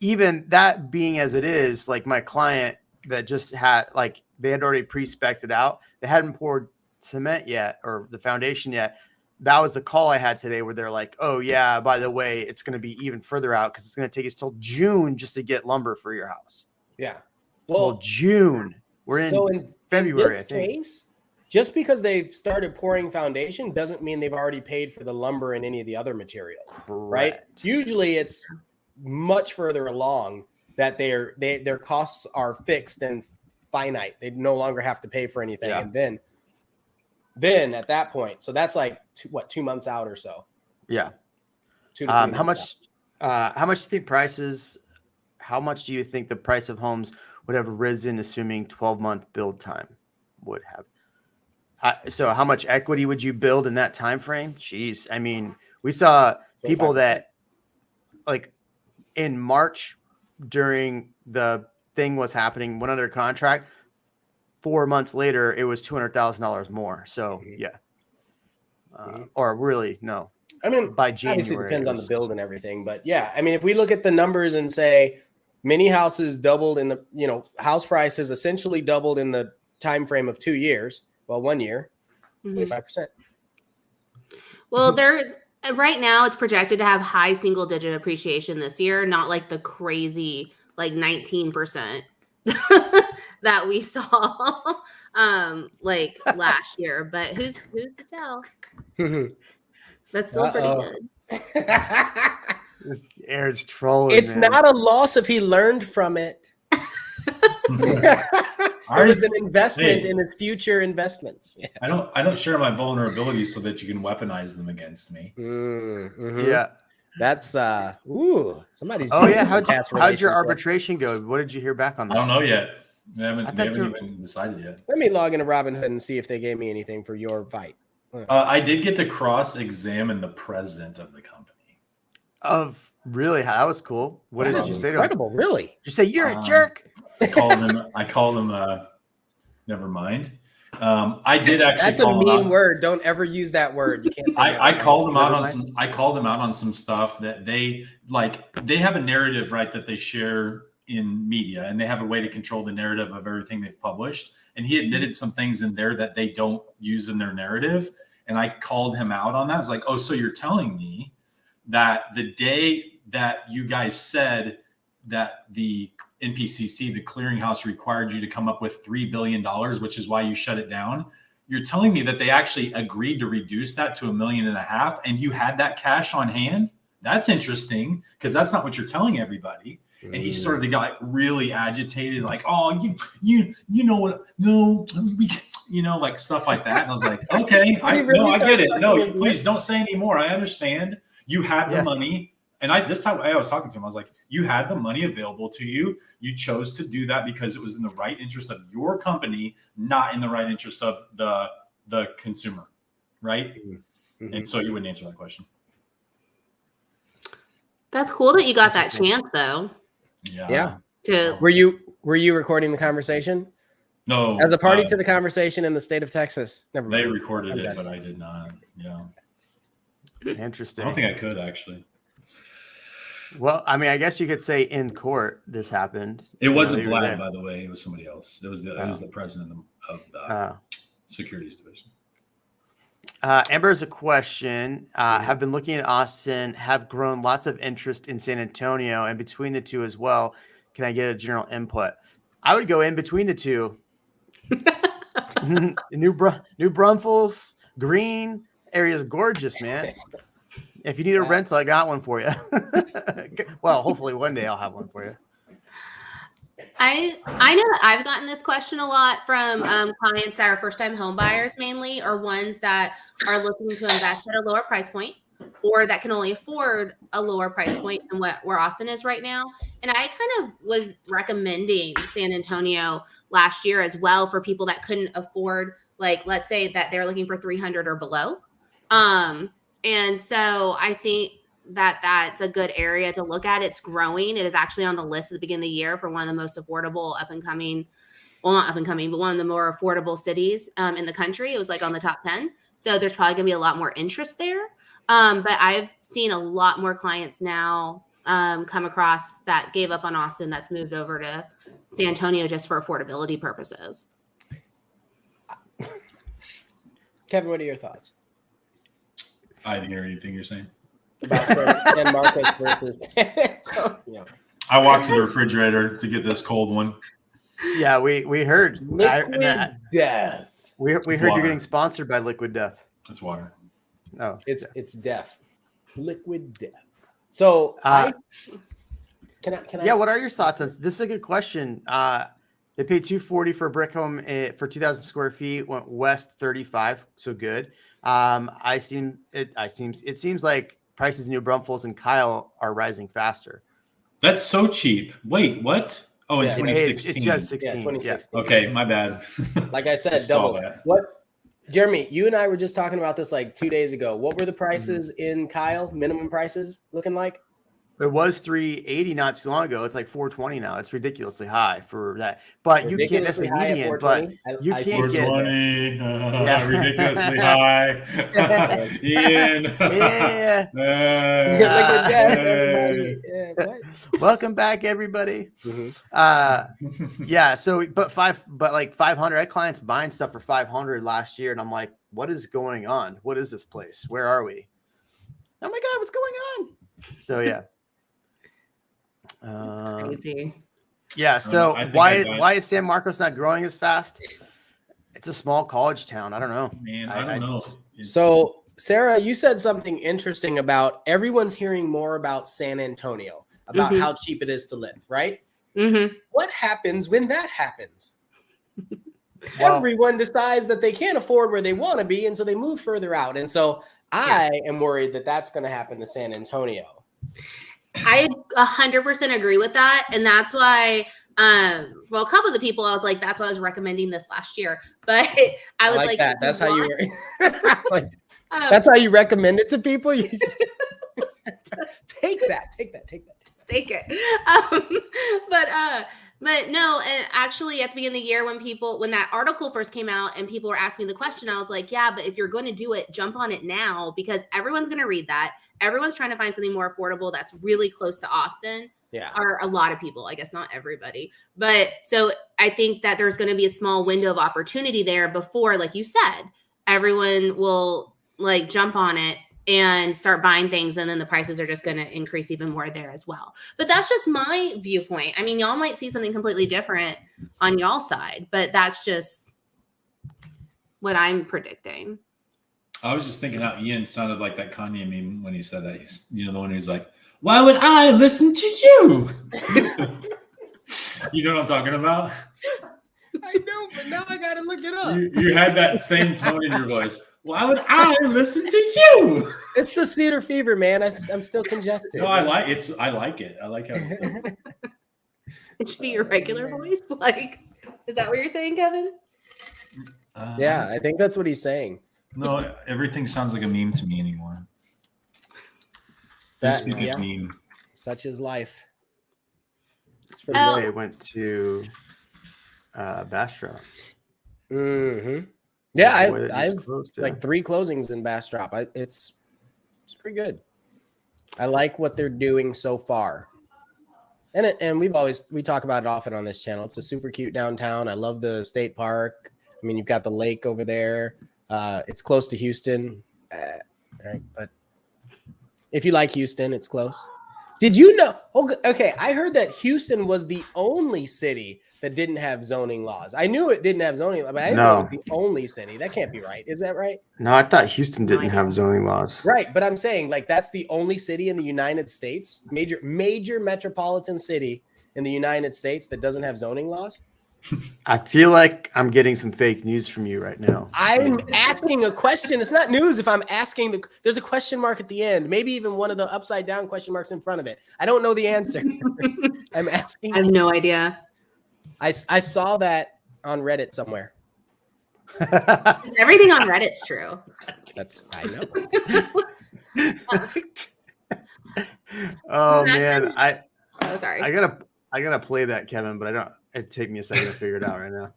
Even that being as it is, like my client that just had, like, they had already pre-spec'd it out. They hadn't poured cement yet or the foundation yet. That was the call I had today where they're like, oh yeah, by the way, it's going to be even further out because it's going to take us till June just to get lumber for your house. Yeah. Well, June. We're in February, I think. Case, just because they've started pouring foundation doesn't mean they've already paid for the lumber and any of the other materials. Correct. Right? Usually it's much further along that their costs are fixed and finite. They no longer have to pay for anything. Yeah. And then at that point, so that's like 2 months out or so. Yeah. 2 to 3 How months much do you think prices, how much do you think the price of homes would have risen assuming 12-month build time would have? So how much equity would you build in that time frame? Jeez. I mean, we saw people that, like, in March during the thing was happening, went under contract. 4 months later, it was $200,000 more. So yeah. Or really, no. I mean, by January, obviously it depends on the build and everything, but yeah, I mean, if we look at the numbers and say many houses doubled in the, house prices essentially doubled in the time frame of 2 years. Well, 1 year, 25%. Well, they're right now it's projected to have high single-digit appreciation this year, not like the crazy like 19% that we saw like last year. But who's to tell? That's still pretty good. Aaron's trolling. It's not a loss if he learned from it. It was an investment in his future investments. Yeah. I don't share my vulnerabilities so that you can weaponize them against me. Yeah. That's somebody's. Oh yeah, how'd your arbitration go? What did you hear back on that? I don't know yet. They haven't even decided yet. Let me log into Robinhood and see if they gave me anything for your fight. I did get to cross-examine the president of the company. Really? That was cool. What did you say to him? Incredible, really? Did you say you're a jerk? I called him. Never mind. I did actually. That's a mean word. Don't ever use that word. You can't say that. I called them out on some. I called them out on some stuff that they have a narrative, right, that they share in media, and they have a way to control the narrative of everything they've published. And he admitted some things in there that they don't use in their narrative. And I called him out on that. It's like, oh, so you're telling me that the day that you guys said that the NPCC, the clearinghouse, required you to come up with $3 billion, which is why you shut it down. You're telling me that they actually agreed to reduce that to $1.5 million and you had that cash on hand? That's interesting because that's not what you're telling everybody. And he sort of got really agitated, like, oh, you know what? No, like stuff like that. And I was like, okay, I get it. No, please don't say any more. I understand. You had the money. this time I was talking to him, I was like, you had the money available to you. You chose to do that because it was in the right interest of your company, not in the right interest of the consumer. Right. Mm-hmm. And so you wouldn't answer that question. That's cool that you got that chance though. Yeah. To Were you recording the conversation? No. As a party to the conversation in the state of Texas. Never mind. They recorded it, but I did not. Yeah. Interesting. I don't think I could actually. Well, I mean, I guess you could say in court this happened. It wasn't Vlad, by the way. It was somebody else. It was the president of the securities division. Amber has a question. Have been looking at Austin, have grown lots of interest in San Antonio, and between the two as well. Can I get a general input? I would go in between the two. New Braunfels, green area is gorgeous, man. If you need a rental, I got one for you. Well, hopefully one day I'll have one for you. I know that I've gotten this question a lot from clients that are first-time home buyers mainly, or ones that are looking to invest at a lower price point, or that can only afford a lower price point than where Austin is right now. And I kind of was recommending San Antonio last year as well for people that couldn't afford, like, let's say that they're looking for 300 or below. And so I think that that's a good area to look at. It's growing. It is actually on the list at the beginning of the year for one of the most affordable up and coming, well, not up and coming, but one of the more affordable cities in the country. It was like on the top 10. So there's probably going to be a lot more interest there. But I've seen a lot more clients now come across that gave up on Austin that's moved over to San Antonio just for affordability purposes. Kevin, what are your thoughts? I didn't hear anything you're saying. About San Marcos versus San Antonio. I walked to the refrigerator to get this cold one. Yeah, we heard. Liquid Death. We heard water. You're getting sponsored by Liquid Death. It's water. Oh, it's death. Liquid Death. So can I? Yeah, what are your thoughts on this? Is a good question. They paid $240 for a brick home for 2,000 square feet. Went west 35, so good. It seems like prices in New Braunfels and Kyle are rising faster. That's so cheap. Wait, what? Oh, in 2016. It's just 16. Yeah, 2016. Yeah. Okay, my bad. Like I said, double. What, Jeremy? You and I were just talking about this like 2 days ago. What were the prices in Kyle? Minimum prices looking like? It was $380 not too long ago. It's like $420 now. It's ridiculously high for that. But you can't. That's the median. But you can't get $420. Ridiculously high. Ian. Welcome back, everybody. Yeah. So, but like 500. I had clients buying stuff for 500 last year, and I'm like, what is going on? What is this place? Where are we? Oh my God, what's going on? So yeah. Crazy. Yeah. So why is San Marcos not growing as fast? It's a small college town. I don't know. Man, I don't know. So Sarah, you said something interesting about everyone's hearing more about San Antonio, about how cheap it is to live, right? Mm-hmm. What happens when that happens? Well, everyone decides that they can't afford where they want to be, and so they move further out. And so I am worried that that's going to happen to San Antonio. I 100% agree with that. And that's why, well, a couple of the people, I was like, that's why I was recommending this last year. But I was like that. That's how you like, that's how you recommend it to people. You just take that. Take it. But no, and actually at the beginning of the year when that article first came out and people were asking me the question, I was like, yeah, but if you're going to do it, jump on it now, because everyone's going to read that. Everyone's trying to find something more affordable that's really close to Austin. Yeah. Or a lot of people, I guess not everybody. But so I think that there's going to be a small window of opportunity there before, like you said, everyone will like jump on it and start buying things, and then the prices are just going to increase even more there as well. But that's just my viewpoint. I mean, y'all might see something completely different on y'all's side, but that's just what I'm predicting. I was just thinking how Ian sounded like that Kanye meme when he said that. He's, the one who's like, "Why would I listen to you?" You know what I'm talking about? I know, but now I got to look it up. You had that same tone in your voice. Why would I listen to you? It's the Cedar fever, man. I'm still congested. No, I like it. I like it. I like how it's like, It should be your regular voice. Like, is that what you're saying, Kevin? Yeah, I think that's what he's saying. No, everything sounds like a meme to me anymore. Just speak a meme. Such is life. It's pretty good. It went to Bastrop. Mm-hmm. Yeah, Boy, I've like 3 closings in Bastrop. It's pretty good. I like what they're doing so far. And we talk about it often on this channel. It's a super cute downtown. I love the state park. I mean, you've got the lake over there. It's close to Houston. But if you like Houston, it's close. Did you know? Okay, I heard that Houston was the only city that didn't have zoning laws. I knew it didn't have zoning, but I didn't know it was the only city. That can't be right. Is that right? No, I thought Houston didn't have zoning laws. Right, but I'm saying like that's the only city in the United States, major metropolitan city in the United States that doesn't have zoning laws. I feel like I'm getting some fake news from you right now. I'm asking a question. It's not news if I'm asking there's a question mark at the end, maybe even one of the upside down question marks in front of it. I don't know the answer. I'm asking. I have no idea. I saw that on Reddit somewhere. Everything on Reddit's true. I know. Oh man, sorry. I gotta play that, Kevin, but it'd take me a second to figure it out right now.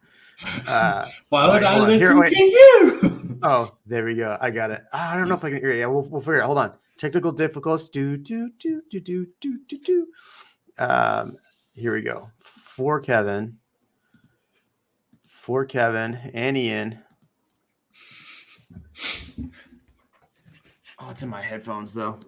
Why would I listen to you? Oh, there we go. I got it. I don't know if I can hear it. Yeah, we'll figure it out. Hold on. Technical difficulties. Here we go. For Kevin and Ian. Oh, it's in my headphones though.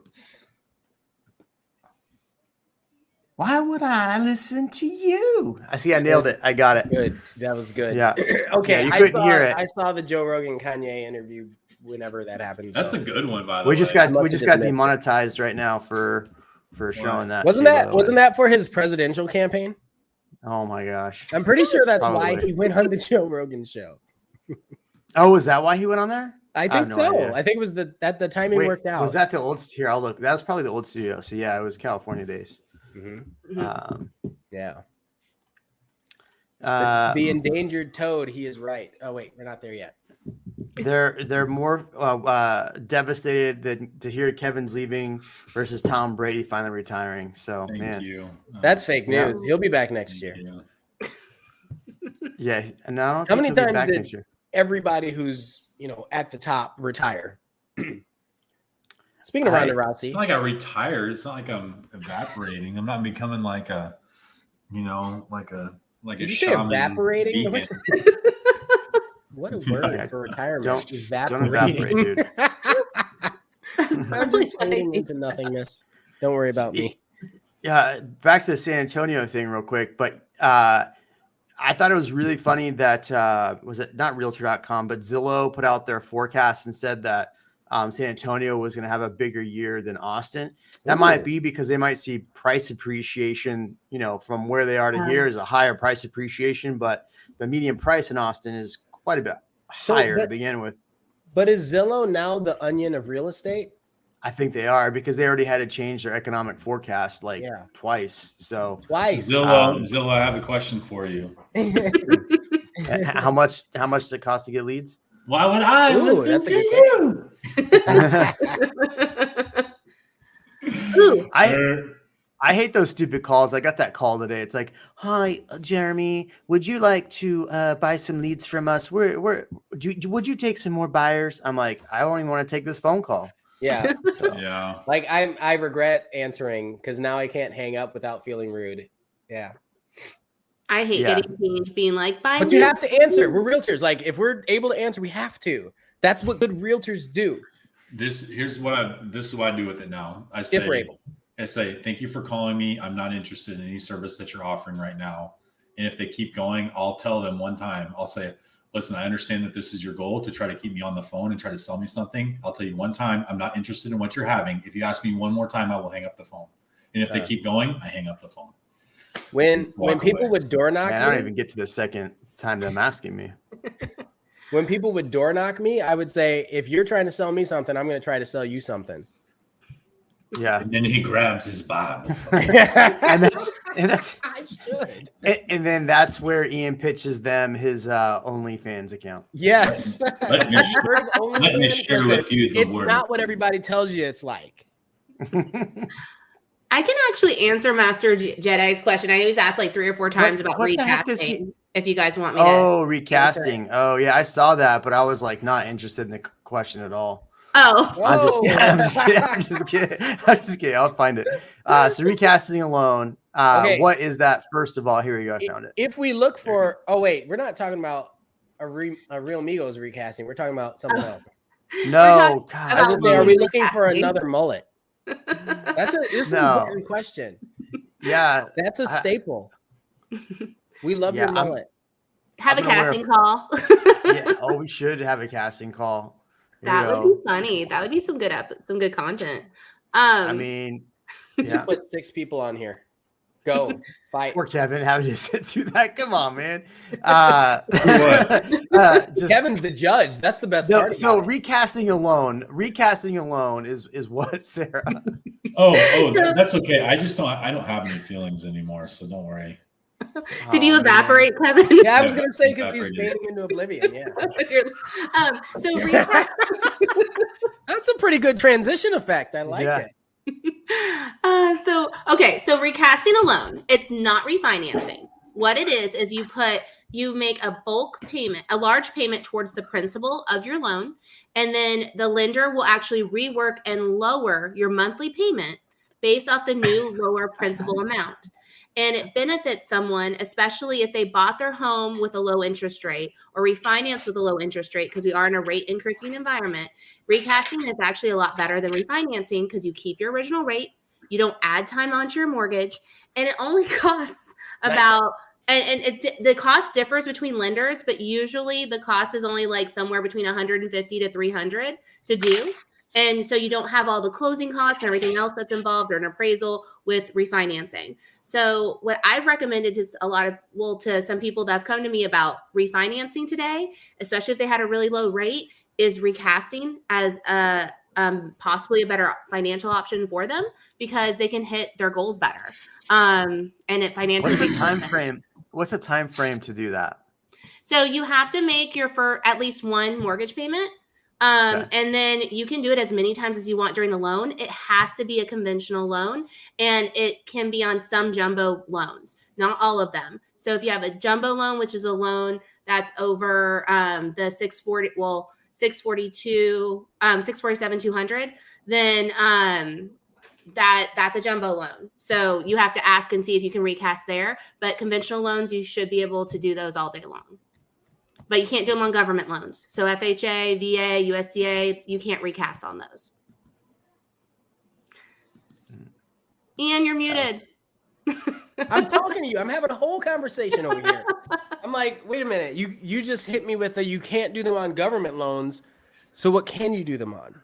Why would I listen to you? I nailed it. I got it. Good. That was good. Yeah. Okay. Yeah, you couldn't hear it. I saw the Joe Rogan Kanye interview whenever that happened. That's a good one, by the way. We just got demonetized right now for showing that. Wasn't that for his presidential campaign? Oh my gosh. I'm pretty sure that's why he went on the Joe Rogan show. Oh, is that why he went on there? I think so. Idea. I think it was the timing worked out. Was that the old? Here, I'll look. That was probably the old studio. So yeah, it was California days. Mm-hmm. Yeah. The endangered toad. He is right. Oh wait, we're not there yet. They're more devastated to hear Kevin's leaving versus Tom Brady finally retiring. So Thank you. That's fake news. He'll be back next year. Yeah. And I don't How many times back did next year. Everybody who's at the top retire? Speaking of Ronda Rousey, it's not like I retired. It's not like I'm evaporating. I'm not becoming like a, like a Did you say evaporating? What a word for retirement. Don't evaporate, dude. I'm just fading into nothingness. Don't worry about me. Yeah, back to the San Antonio thing real quick. But I thought it was really funny that, was it not Realtor.com, but Zillow put out their forecast and said that San Antonio was going to have a bigger year than Austin. That might be because they might see price appreciation, from where they are to here is a higher price appreciation, but the median price in Austin is quite a bit higher to begin with. But is Zillow now the onion of real estate? I think they are because they already had to change their economic forecast twice. So twice. Zillow, I have a question for you. How much does it cost to get leads? Why would I listen to you? Ooh. I hate those stupid calls. I got that call today. It's like, "Hi, Jeremy, would you like to buy some leads from us? Would you take some more buyers?" I'm like, I don't even want to take this phone call. Yeah. So. Yeah. Like I regret answering because now I can't hang up without feeling rude. Yeah. I hate getting pinged, being like, "Bye." But you have to answer. We're realtors. Like if we're able to answer, we have to. That's what good realtors do. This is what I do with it now. I say, "Thank you for calling me. I'm not interested in any service that you're offering right now." And if they keep going, I'll tell them one time. I'll say, "Listen, I understand that this is your goal to try to keep me on the phone and try to sell me something. I'll tell you one time, I'm not interested in what you're having. If you ask me one more time, I will hang up the phone." And if they keep going, I hang up the phone. When people would door knock, I don't even get to the second time them asking me. When people would door knock me, I would say, if you're trying to sell me something, I'm going to try to sell you something. Yeah. And then he grabs his Bible. and that's I should. and then that's where Ian pitches them his OnlyFans account. Yes. Let me share with you the it's word. not what everybody tells you it's like. I can actually answer Master Jedi's question. I always ask like 3 or 4 times about what the heck does recasting. If you guys want me to. Oh, recasting. Oh, yeah, I saw that, but I was like not interested in the question at all. Oh, I'm just kidding. I'll find it. So recasting alone. Okay. What is that? First of all, here we go. I found it. If we look for, we're not talking about a Real Migos recasting. We're talking about something else. No, God. I was gonna say, are we looking for recasting. another mullet? This is an important question. Yeah, That's a staple. We love your mullet. Have a casting call. Yeah. Oh, we should have a casting call. Here That we would go. be funny. That would be some good content. I mean, Just put 6 people on here. Go fight. Poor Kevin having to sit through that. Come on, man. Kevin's the judge. That's the best part. So recasting alone is what, Sarah? Oh, that's okay. I don't have any feelings anymore, so don't worry. Did you evaporate, Kevin? Yeah, I was gonna say because he's fading into oblivion. Yeah. That's a pretty good transition effect. I like it. So recasting alone, it's not refinancing. What it is you make a bulk payment, a large payment towards the principal of your loan, and then the lender will actually rework and lower your monthly payment based off the new lower principal amount. And it benefits someone, especially if they bought their home with a low interest rate or refinanced with a low interest rate, because we are in a rate increasing environment. Recasting is actually a lot better than refinancing because you keep your original rate, you don't add time onto your mortgage, and it only costs about the cost differs between lenders, but usually the cost is only like somewhere between $150 to $300 to do. And so you don't have all the closing costs and everything else that's involved or an appraisal with refinancing. So what I've recommended to to some people that have come to me about refinancing today, especially if they had a really low rate, is recasting as a possibly a better financial option for them because they can hit their goals better. And it financially. What's the time frame? What's the time frame to do that? So you have to make for at least one mortgage payment. And then you can do it as many times as you want during the loan. It has to be a conventional loan, and it can be on some jumbo loans, not all of them. So if you have a jumbo loan, which is a loan that's over the 647-200, then that's a jumbo loan. So you have to ask and see if you can recast there. But conventional loans, you should be able to do those all day long. But you can't do them on government loans. So FHA, VA, USDA, you can't recast on those. Ian, you're muted. I'm talking to you. I'm having a whole conversation over here. I'm like, wait a minute. You just hit me with you can't do them on government loans. So what can you do them on?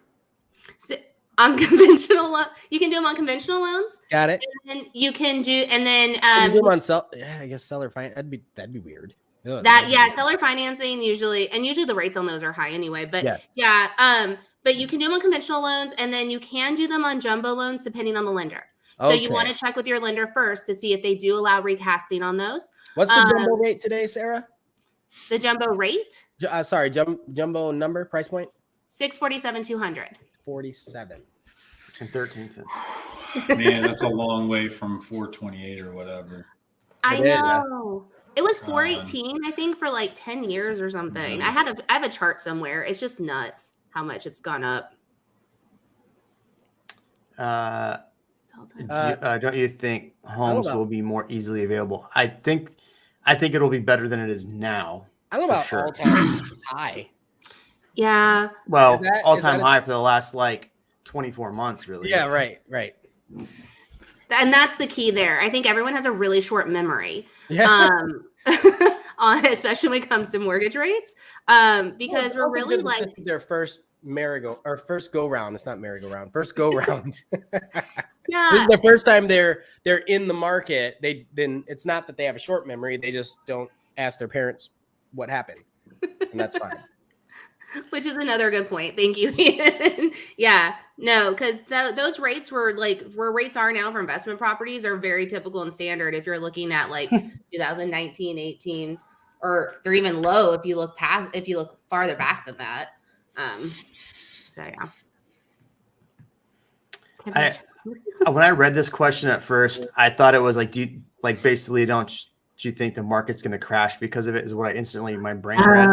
So, on conventional loans, you can do them on conventional loans. Got it. And then you can do, and then you do them on I guess seller finance. That'd be weird. Seller financing usually the rates on those are high anyway. But but you can do them on conventional loans, and then you can do them on jumbo loans depending on the lender. So you want to check with your lender first to see if they do allow recasting on those. What's the jumbo rate today, Sarah? The jumbo rate? Jumbo number, price point? 647-200. 47 and 13 cents. Man, that's a long way from 428 or whatever. I know. It was 418, I think, for like 10 years or something. I have a chart somewhere. It's just nuts how much it's gone up. Don't you think homes will be more easily available? I think it'll be better than it is now. I don't know about all-time high. Yeah. Well, all-time high for the last 24 months, really. Yeah, right. And that's the key there. I think everyone has a really short memory. Yeah. Especially when it comes to mortgage rates. Because we're really their first first go round. It's not merry-go-round. First go round. Yeah. This is the first time they're in the market. It's not that they have a short memory. They just don't ask their parents what happened, and that's fine. Which is another good point. Thank you, Ian. Yeah, no, because those rates were like where rates are now for investment properties are very typical and standard. If you're looking at like 2019, 18, or they're even low if you look farther back than that. So yeah. When I read this question at first, I thought it was like, basically don't you think the market's going to crash because of it? Is what I instantly my brain read.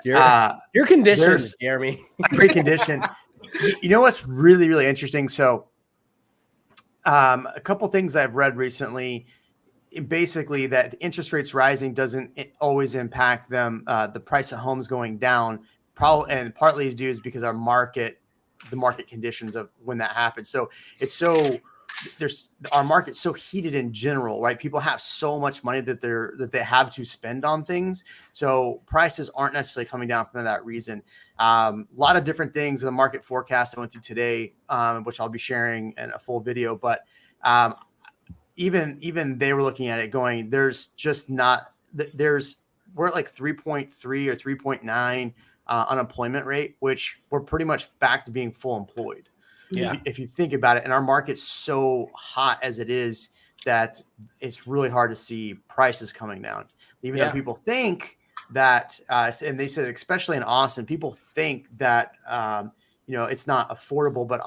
You're conditioned, Jeremy. I'm pre-conditioned. You know what's really, really interesting? So a couple things I've read recently, basically that interest rates rising doesn't always impact them. The price of homes going down, and partly due is because the market conditions of when that happens. So our market's so heated in general, right? People have so much money that they have to spend on things. So prices aren't necessarily coming down for that reason. A lot of different things in the market forecast I went through today, which I'll be sharing in a full video. But even they were looking at it going, we're at like 3.3 or 3.9 unemployment rate, which we're pretty much back to being full employed. Yeah. If you think about it, and our market's so hot as it is that it's really hard to see prices coming down, even though people think that, and they said, especially in Austin, people think that, it's not affordable, but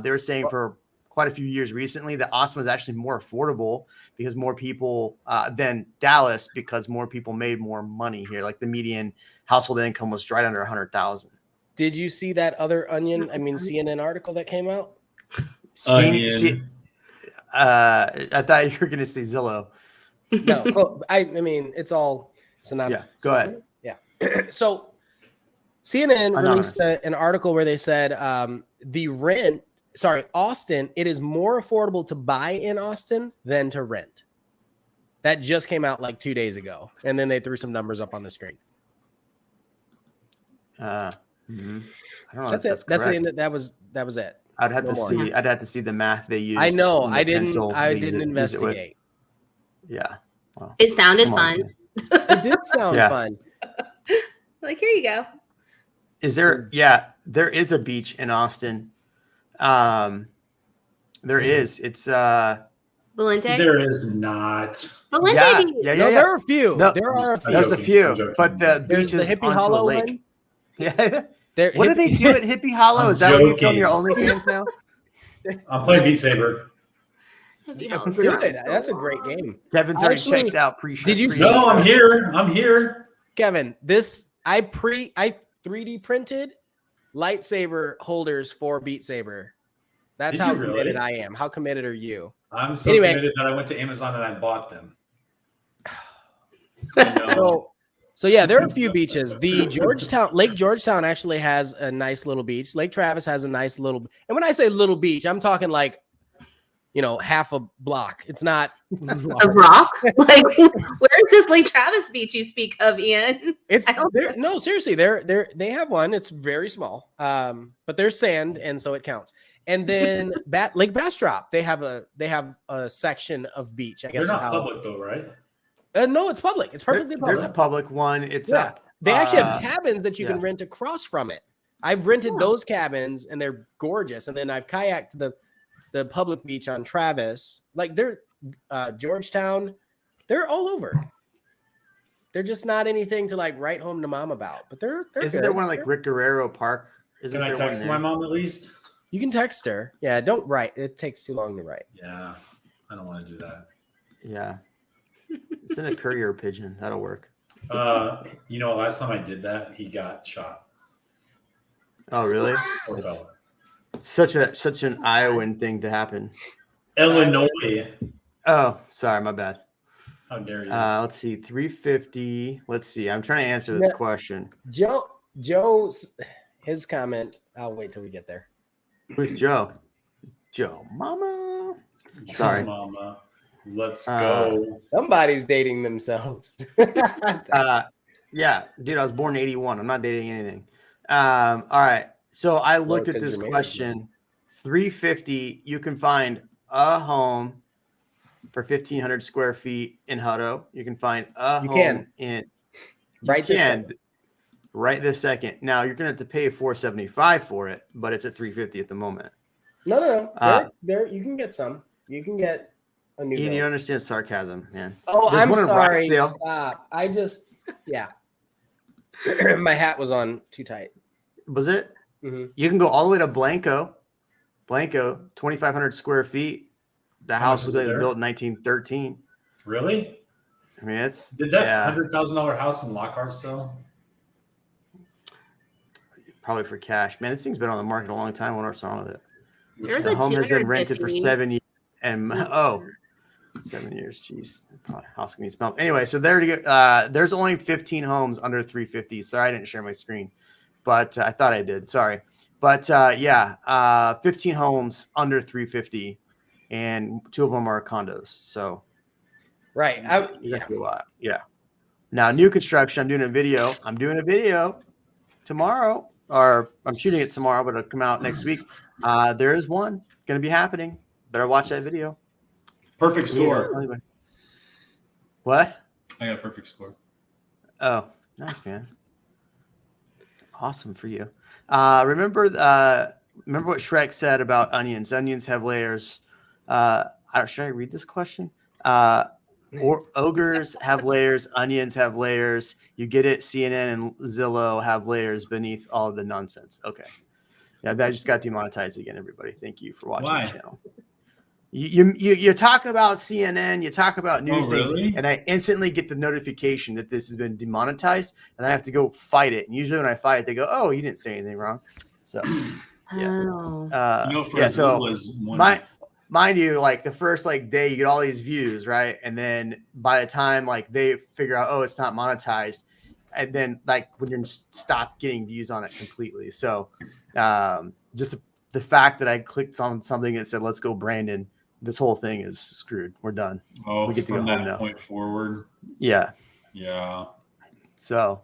they were saying for quite a few years recently that Austin was actually more affordable because more people than Dallas, because more people made more money here. Like the median household income was right under 100,000. Did you see that other CNN article that came out? I thought you were going to say Zillow. No, well, I mean, it's all synonymous. Yeah, go ahead. Yeah. So CNN released an article where they said Austin, it is more affordable to buy in Austin than to rent. That just came out like 2 days ago. And then they threw some numbers up on the screen. I don't know. That's it. That was it. I'd have to see the math they used. I know. I didn't investigate. Yeah. Well, it sounded fun. It did sound fun. Like, here you go. Is there? Yeah, there is a beach in Austin. There is. It's Valente. There is not. Valente. Yeah. There are a few. No, there are a few. There's a few, but the beach is the Hippie onto Hollow a lake. one. Yeah. What do they do at Hippie Hollow? Is that what you film your OnlyFans now? I'm playing Beat Saber. Good. That's a great game. Kevin's already checked out. Did you see? No, I'm here. Kevin, I 3D printed lightsaber holders for Beat Saber. That's how committed I am. How committed are you? I'm so committed that I went to Amazon and I bought them. I know. So yeah, there are a few beaches. Lake Georgetown actually has a nice little beach. Lake Travis has a nice little, and when I say little beach, I'm talking like, half a block. It's not a rock. Like, where is this Lake Travis beach you speak of, Ian? No, seriously, they have one. It's very small, but there's sand, and so it counts. And then Lake Bastrop, they have a section of beach. I guess they're not public though, right? No, it's public. It's perfectly public. There's a public one. It's up. They actually have cabins that you can rent across from it. I've rented those cabins, and they're gorgeous. And then I've kayaked the public beach on Travis. Like they're Georgetown, they're all over. They're just not anything to like write home to mom about. But they're Isn't there one like Rick Guerrero Park? Can I text my mom at least? You can text her. Yeah, don't write. It takes too long to write. Yeah, I don't want to do that. Yeah. Send a courier pigeon. That'll work. Last time I did that, he got shot. Oh, really? Poor fella. Such an Iowan thing to happen. Illinois. Oh, sorry, my bad. How dare you? Let's see, 350. Let's see. I'm trying to answer this question. Joe's his comment. I'll wait till we get there. Who's Joe? Joe Mama. Sorry. Joe Mama. Let's go. Somebody's dating themselves. Yeah, dude, I was born in 81. I'm not dating anything. All right. So I looked at this question. 350, you can find a home for 1,500 square feet in Hutto. You can find a home in Right this second. Right this second. Now you're gonna have to pay $475 for it, but it's at $350 at the moment. No. There you can get some. You can get a new. Ian, build. you don't understand sarcasm, man. Oh, There's I'm one in sorry. Rockdale. Stop. Yeah. My hat was on too tight. Was it? Mm-hmm. You can go all the way to Blanco, 2,500 square feet. The house was built in 1913. Really? I mean, it's did that $100,000 house in Lockhart sell? Probably for cash. Man, this thing's been on the market a long time. What's wrong with it? There's The a home has been rented for 250. 7 years, and 7 years. Jeez, probably house can be smelled. Anyway, so there's only 15 homes under 350. Sorry, I didn't share my screen, but I thought I did. Sorry, but 15 homes under 350, and 2 of them are condos. So, Right. you're gonna see a lot. Yeah. Now, new construction. I'm doing a video tomorrow, or I'm shooting it tomorrow, but it'll come out next week. There is one going to be happening. Better watch that video. Perfect score. What? I got a perfect score. Oh, nice, man. Awesome for you. Remember what Shrek said about onions. Onions have layers. Should I read this question? Or ogres have layers. Onions have layers. You get it? CNN and Zillow have layers beneath all of the nonsense. Okay. Yeah, that just got demonetized again, everybody. Thank you for watching the channel. You talk about CNN, you talk about news things, and I instantly get the notification that this has been demonetized, and I have to go fight it. And usually when I fight it, they go, "Oh, you didn't say anything wrong." So, yeah. So mind you, like the first day, you get all these views, right? And then by the time they figure out, oh, it's not monetized, and then when you're stop getting views on it completely. So, just the fact that I clicked on something that said, "Let's go, Brandon." This whole thing is screwed. We're done. Oh, we get to go home now. Point forward. Yeah. Yeah. So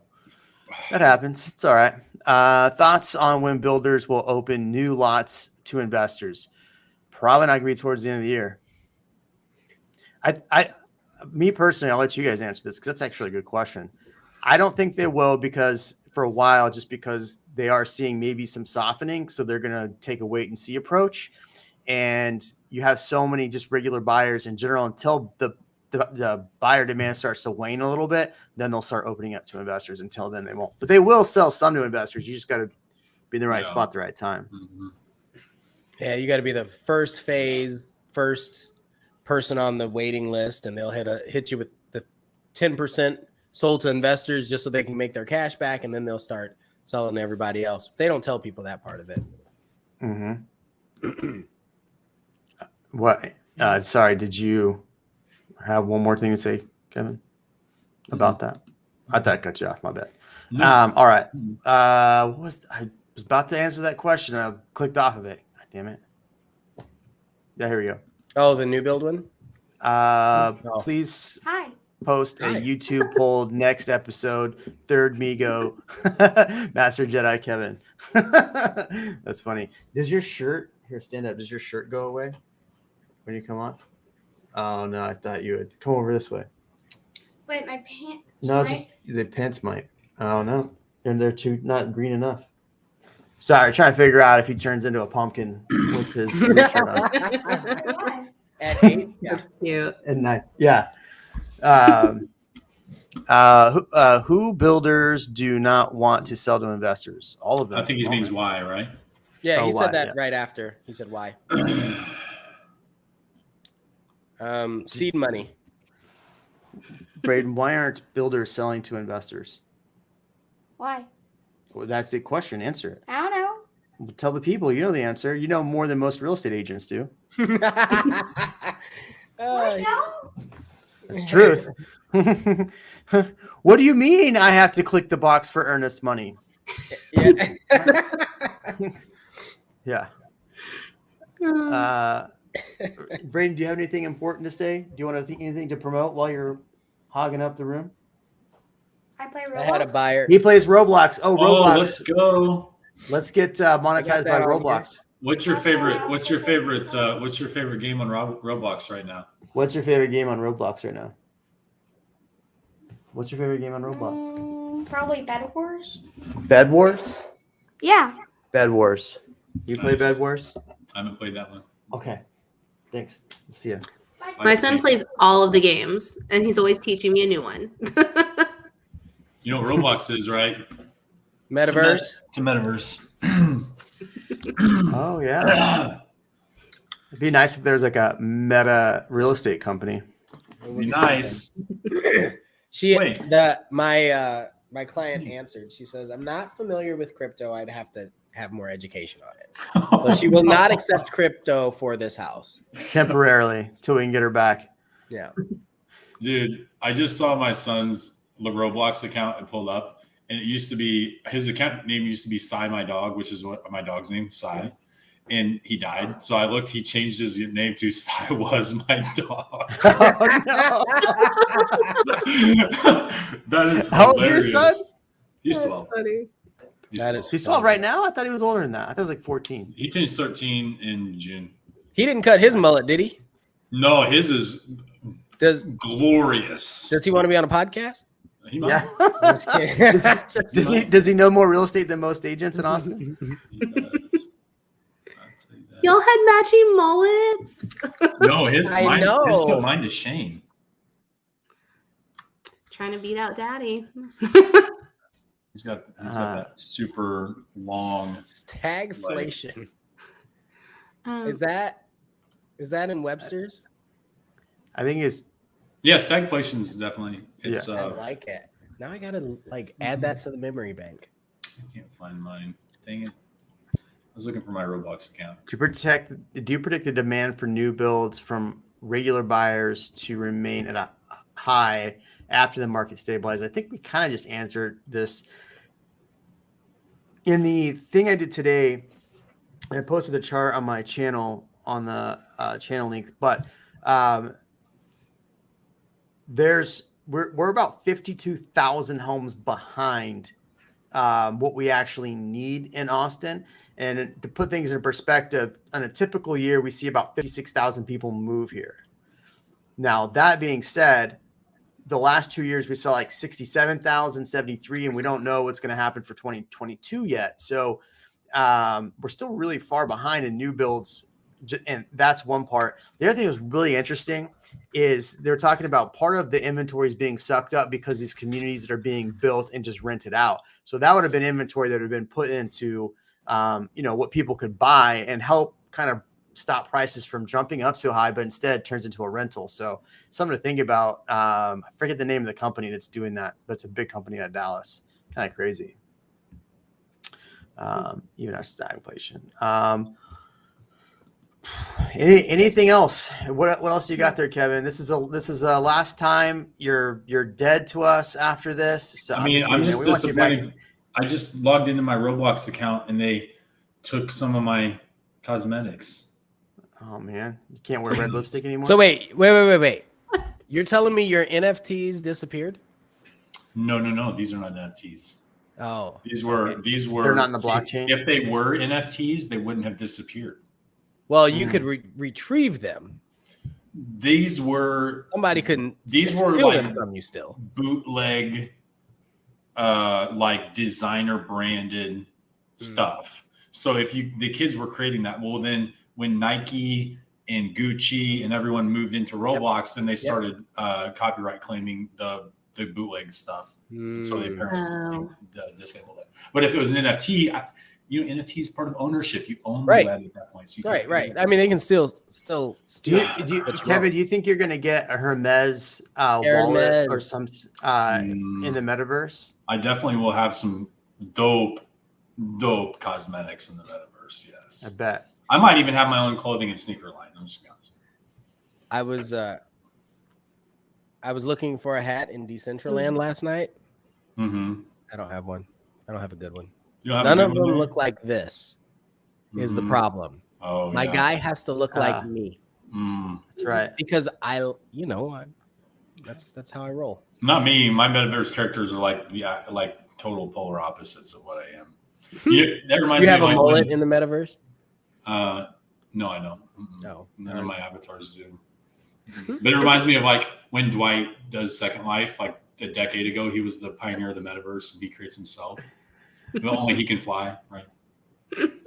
that happens. It's all right. Thoughts on when builders will open new lots to investors? Probably not going to be towards the end of the year. Me personally, I'll let you guys answer this because that's actually a good question. I don't think they will because for a while, just because they are seeing maybe some softening. So they're going to take a wait and see approach. And you have so many just regular buyers in general until the buyer demand starts to wane a little bit, then they'll start opening up to investors. Until then, they won't. But they will sell some to investors. You just got to be in the right spot at the right time. Mm-hmm. Yeah, you got to be the first person on the waiting list, and they'll hit you with the 10% sold to investors just so they can make their cash back, and then they'll start selling to everybody else. They don't tell people that part of it. Mm-hmm. What? Sorry, did you have one more thing to say, Kevin, about that? I thought I cut you off. My bad. No. All right. I was about to answer that question. I clicked off of it. God damn it. Yeah, here we go. Oh, the new build one? Please post a YouTube poll next episode. Third Migo, Master Jedi Kevin. That's funny. Does your shirt stand up? Does your shirt go away when you come on? Oh no, I thought you would come over this way. Wait, my pants. No, just the pants might. Oh no, they're too not green enough. Sorry, trying to figure out if he turns into a pumpkin with his shirt on. At 8, yeah, cute. At 9, yeah. Who builders do not want to sell to investors? All of them. I think he means why, right? Yeah, he said that right after. He said why. Seed money. Braden, why aren't builders selling to investors? Why? Well, that's the question. Answer it. I don't know. Well, tell the people. You know the answer. You know more than most real estate agents do. I don't. That's truth. What do you mean I have to click the box for earnest money? Yeah. Yeah. Braden, do you have anything important to say? Do you want to think anything to promote while you're hogging up the room? I play Roblox. I had a buyer. He plays Roblox. Oh, Roblox. Let's go. Let's get monetized by Roblox. What's your favorite game on Roblox right now? What's your favorite game on Roblox right now? What's your favorite game on Roblox? Probably Bed Wars. Bed Wars? Yeah. Bed Wars. You play Nice. Bed Wars? I haven't played that one. Okay. Thanks. See ya. My son plays all of the games, and he's always teaching me a new one. You know what Roblox is, right? Metaverse. It's a metaverse. Oh yeah. It'd be nice if there's like a meta real estate company. It'd be nice. My client answered. She says, "I'm not familiar with crypto. I'd have to have more education on it." So she will not accept crypto for this house Temporarily till we can get her back. Yeah. Dude, I just saw my son's Roblox account and pulled up, and it used to be his account name used to be Psy my dog, which is what my dog's name, Psy. And he died. So I looked, he changed his name to Psy was my dog. Oh, no. That is How old's your hilarious. son? He's 12. Funny. He's 12 right now? I thought he was older than that. I thought he was like 14. He changed 13 in June. He didn't cut his mullet, did he? No, his is Does glorious. he want to be on a podcast? He might. Yeah. I'm just kidding. Does he know more real estate than most agents in Austin? He does. I'd say that. Y'all had matching mullets. No, his I mine, know. mine is Shane. Trying to beat out daddy. He's got that super long. Stagflation. Um, Is that in Webster's? I think it's Yeah, stagflation is definitely. It's. I like it. Now I gotta add that to the memory bank. I can't find mine. Dang it! I was looking for my Roblox account. do you predict the demand for new builds from regular buyers to remain at a high after the market stabilizes? I think we kind of just answered this. In the thing I did today, and I posted the chart on my channel on the channel link, but we're about 52,000 homes behind what we actually need in Austin. And to put things in perspective, on a typical year, we see about 56,000 people move here. Now, that being said, the last 2 years we saw like 67,000, 73, and we don't know what's going to happen for 2022 yet. So we're still really far behind in new builds. And that's one part. The other thing that was really interesting is they're talking about part of the inventory is being sucked up because these communities that are being built and just rented out. So that would have been inventory that would have been put into, what people could buy and help kind of stop prices from jumping up so high, but instead it turns into a rental. So something to think about. I forget the name of the company that's doing that. That's a big company out of Dallas. Kind of crazy. Even our stagflation. Anything else? What else you got there, Kevin? This is a last time you're dead to us after this. So I'm just disappointed. I just logged into my Roblox account and they took some of my cosmetics. Oh man, you can't wear red lipstick anymore. So wait. You're telling me your NFTs disappeared? No. These are not NFTs. Oh, These were. They're not in the blockchain? If they were NFTs, they wouldn't have disappeared. well, you could retrieve them. These were. Somebody couldn't. These were steal like them from you still. bootleg, like designer branded stuff. So if the kids were creating that, well, then when Nike and Gucci and everyone moved into Roblox, then they started copyright claiming the bootleg stuff. So they apparently disabled it. But if it was an NFT, NFT is part of ownership. You own the web at that point. So Right. I mean, they can still. Kevin, do you think you're going to get a Hermes wallet or some in the metaverse? I definitely will have some dope cosmetics in the metaverse. Yes, I bet. I might even have my own clothing and sneaker line. I'm just gonna be honest. I was looking for a hat in Decentraland last night. Mm-hmm. I don't have one. I don't have a good one. None of them look like this. Is the problem? Oh, my guy has to look like me. That's right. Because that's how I roll. Not me. My metaverse characters are like total polar opposites of what I am. That reminds me. You have of a mullet in the metaverse? No, I don't. No, none of my avatars do. But it reminds me of like when Dwight does Second Life, like a decade ago, he was the pioneer of the metaverse, and he creates himself. But only he can fly, right?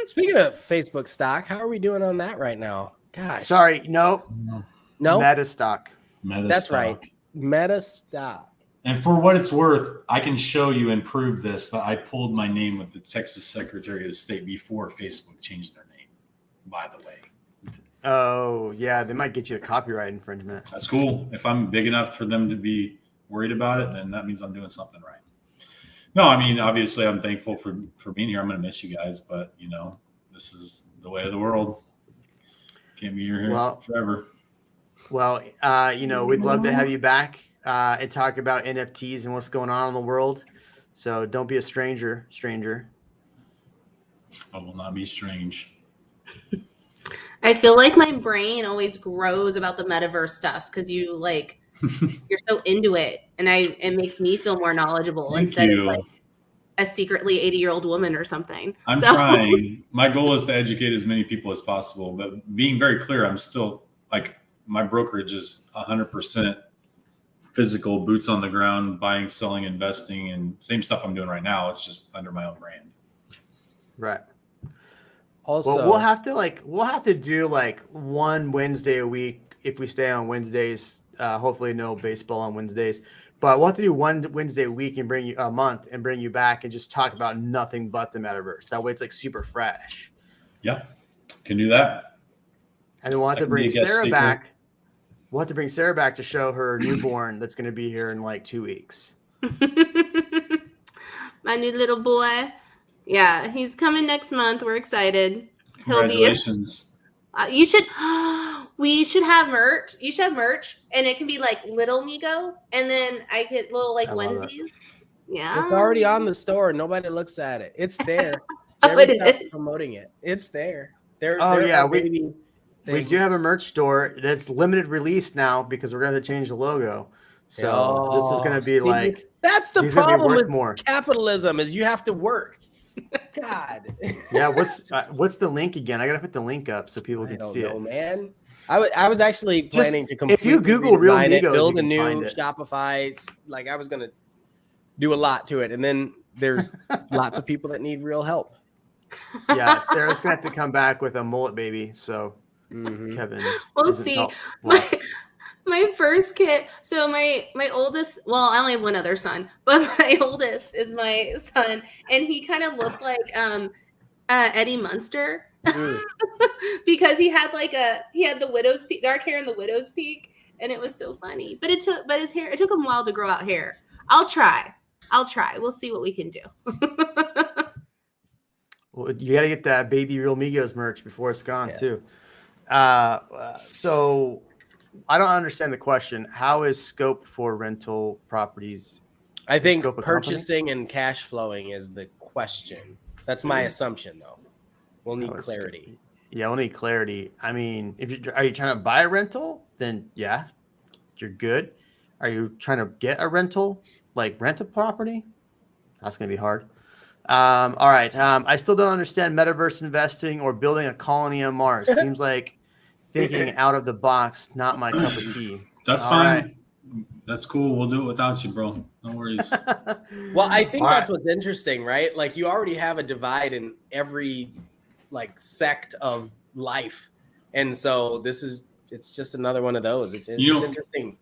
Speaking of Facebook stock, how are we doing on that right now? Gosh. Sorry, no. Meta stock. That's right. Meta stock. And for what it's worth, I can show you and prove this, that I pulled my name with the Texas Secretary of State before Facebook changed their name, by the way. Oh, yeah. They might get you a copyright infringement. That's cool. If I'm big enough for them to be worried about it, then that means I'm doing something right. No, I mean, obviously, I'm thankful for being here. I'm going to miss you guys, but, this is the way of the world. Can't be here forever. Well, we'd love to have you back and talk about NFTs and what's going on in the world. So don't be a stranger. I will not be strange. I feel like my brain always grows about the metaverse stuff because you're so into it, and it makes me feel more knowledgeable instead of like a secretly 80-year-old woman or something. I'm trying. My goal is to educate as many people as possible, but being very clear, I'm still my brokerage is 100% physical, boots on the ground, buying, selling, investing, and same stuff I'm doing right now. It's just under my own brand. Right. Also, well, we'll have to do one Wednesday a week if we stay on Wednesdays. Hopefully, no baseball on Wednesdays, but we'll have to do one Wednesday a week and bring you a month and bring you back and just talk about nothing but the metaverse. That way, it's super fresh. Yeah, can do that. And then we'll have to bring Sarah back. We'll have to bring Sarah back to show her newborn that's going to be here in 2 weeks. My new little boy. Yeah, he's coming next month. We're excited. Congratulations. We should have merch. You should have merch, and it can be Little Migo, and then I get little onesies. Yeah, it's already on the store. Nobody looks at it. It's there. It is promoting it. It's there. We do have a merch store that's limited release now because we're going to change the logo. So this is going to be that's the problem with capitalism is you have to work. God. Yeah. What's the link again? I got to put the link up so people can see it. Man. I was actually planning to completely if you Google Real Migos, build a new Shopify. I was going to do a lot to it. And then there's lots of people that need real help. Yeah. Sarah's going to have to come back with a mullet baby. So Kevin. We'll see. My first kid. So my oldest, well, I only have one other son, but my oldest is my son, and he kind of looked like Eddie Munster because he had the widow's peak, dark hair and the widow's peak, and it was so funny. But it took him a while to grow out hair. I'll try. We'll see what we can do. Well, you got to get that baby Real Migos merch before it's gone too. So I don't understand the question. How is scope for rental properties? I think purchasing and cash flowing is the question. That's my assumption, though. We'll need clarity. Yeah, we'll need clarity. I mean, are you trying to buy a rental? Then yeah, you're good. Are you trying to get a rental, rent a property? That's gonna be hard. All right. I still don't understand metaverse investing or building a colony on Mars. Seems like thinking out of the box, not my cup of tea. That's fine. Right. That's cool. We'll do it without you, bro. No worries. Well, I think that's what's interesting, right? You already have a divide in every sect of life. And so it's just another one of those. It's interesting.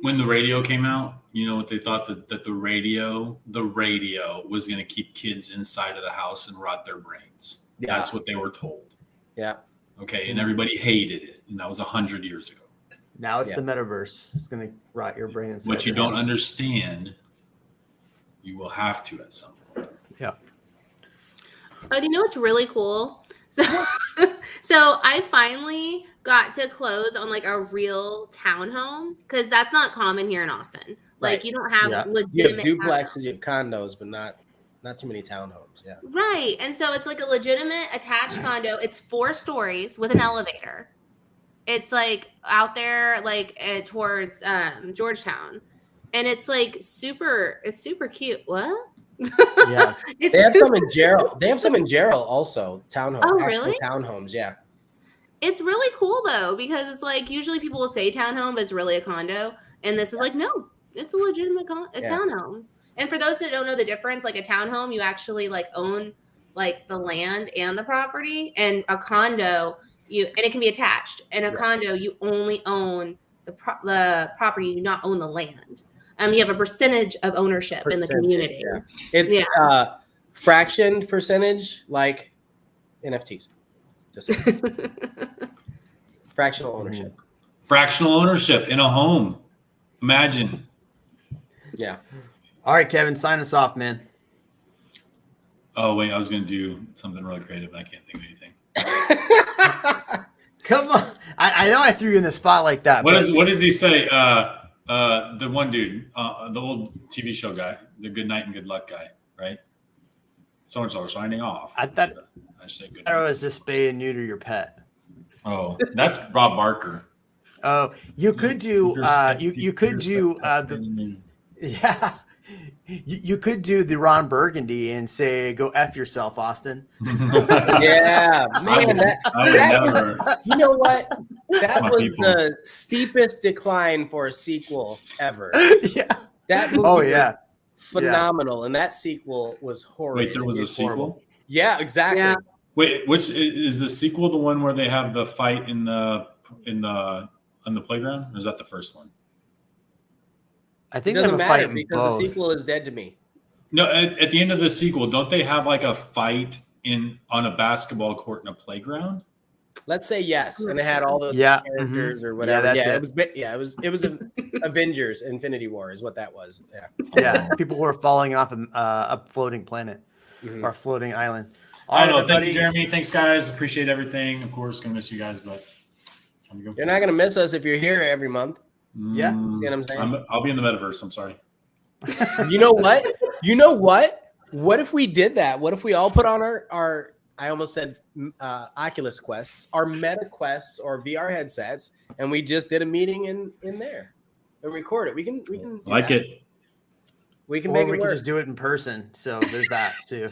When the radio came out, you know what they thought that the radio was going to keep kids inside of the house and rot their brains. Yeah. That's what they were told. Yeah. Okay, and everybody hated it, and that was 100 years ago. Now it's the metaverse. It's going to rot your brain. What you don't understand, you will have to at some point. Yeah. Oh, do you know what's really cool? So I finally got to close on a real townhome because that's not common here in Austin. Right. You don't have legitimate. You have duplexes, you have condos, but not too many townhomes. Yeah. Right. And so it's a legitimate attached condo. It's 4 stories with an elevator. It's out there towards Georgetown. And it's super cute. What? Yeah. They have some in Gerald. They have some in Gerald also. Townhomes. Oh, really? Townhomes, yeah. It's really cool though, because it's usually people will say townhome, but it's really a condo. And this is no, It's a legitimate townhome. And for those that don't know the difference, like a townhome, you actually like own like the land and the property, and a condo, and it can be attached. And a condo, you only own the property, you do not own the land. You have a percentage of ownership in the community. Yeah. It's fractioned percentage, like NFTs. Just fractional ownership. Fractional ownership in a home. Imagine. Yeah. All right, Kevin, sign us off, man. Oh wait, I was going to do something really creative, and I can't think of anything. Come on, I know I threw you in the spot like that. What does he say? The one dude, the old TV show guy, the good night and good luck guy, right? So and so signing off. I thought I said good. I was just spay and neuter your pet. Oh, that's Rob Barker. Oh, you could do you could do you could do the Ron Burgundy and say go F yourself, Austin. Yeah, man, that was, you know what? That was the steepest decline for a sequel ever. Yeah. That movie was phenomenal, and that sequel was horrible. Wait, there was a sequel? Yeah, exactly. Yeah. Wait, which is the sequel? The one where they have the fight on the playground? Or is that the first one? I think it doesn't matter because the sequel is dead to me. No, at the end of the sequel, don't they have like a fight on a basketball court in a playground? Let's say yes, and it had all the characters or whatever. It was Avengers: Infinity War is what that was. Yeah, yeah. People were falling off a floating planet or a floating island. I don't know. Thank you, Jeremy. Thanks, guys. Appreciate everything. Of course, gonna miss you guys, but time to go. You're not gonna miss us if you're here every month. Yeah, you know what I'm saying. I'll be in the metaverse. I'm sorry. You know what? What if we did that? What if we all put on our I almost said Oculus Quests, our Meta Quests or VR headsets, and we just did a meeting in there and record it. We can like it. We can make it work. We can just do it in person. So there's that too.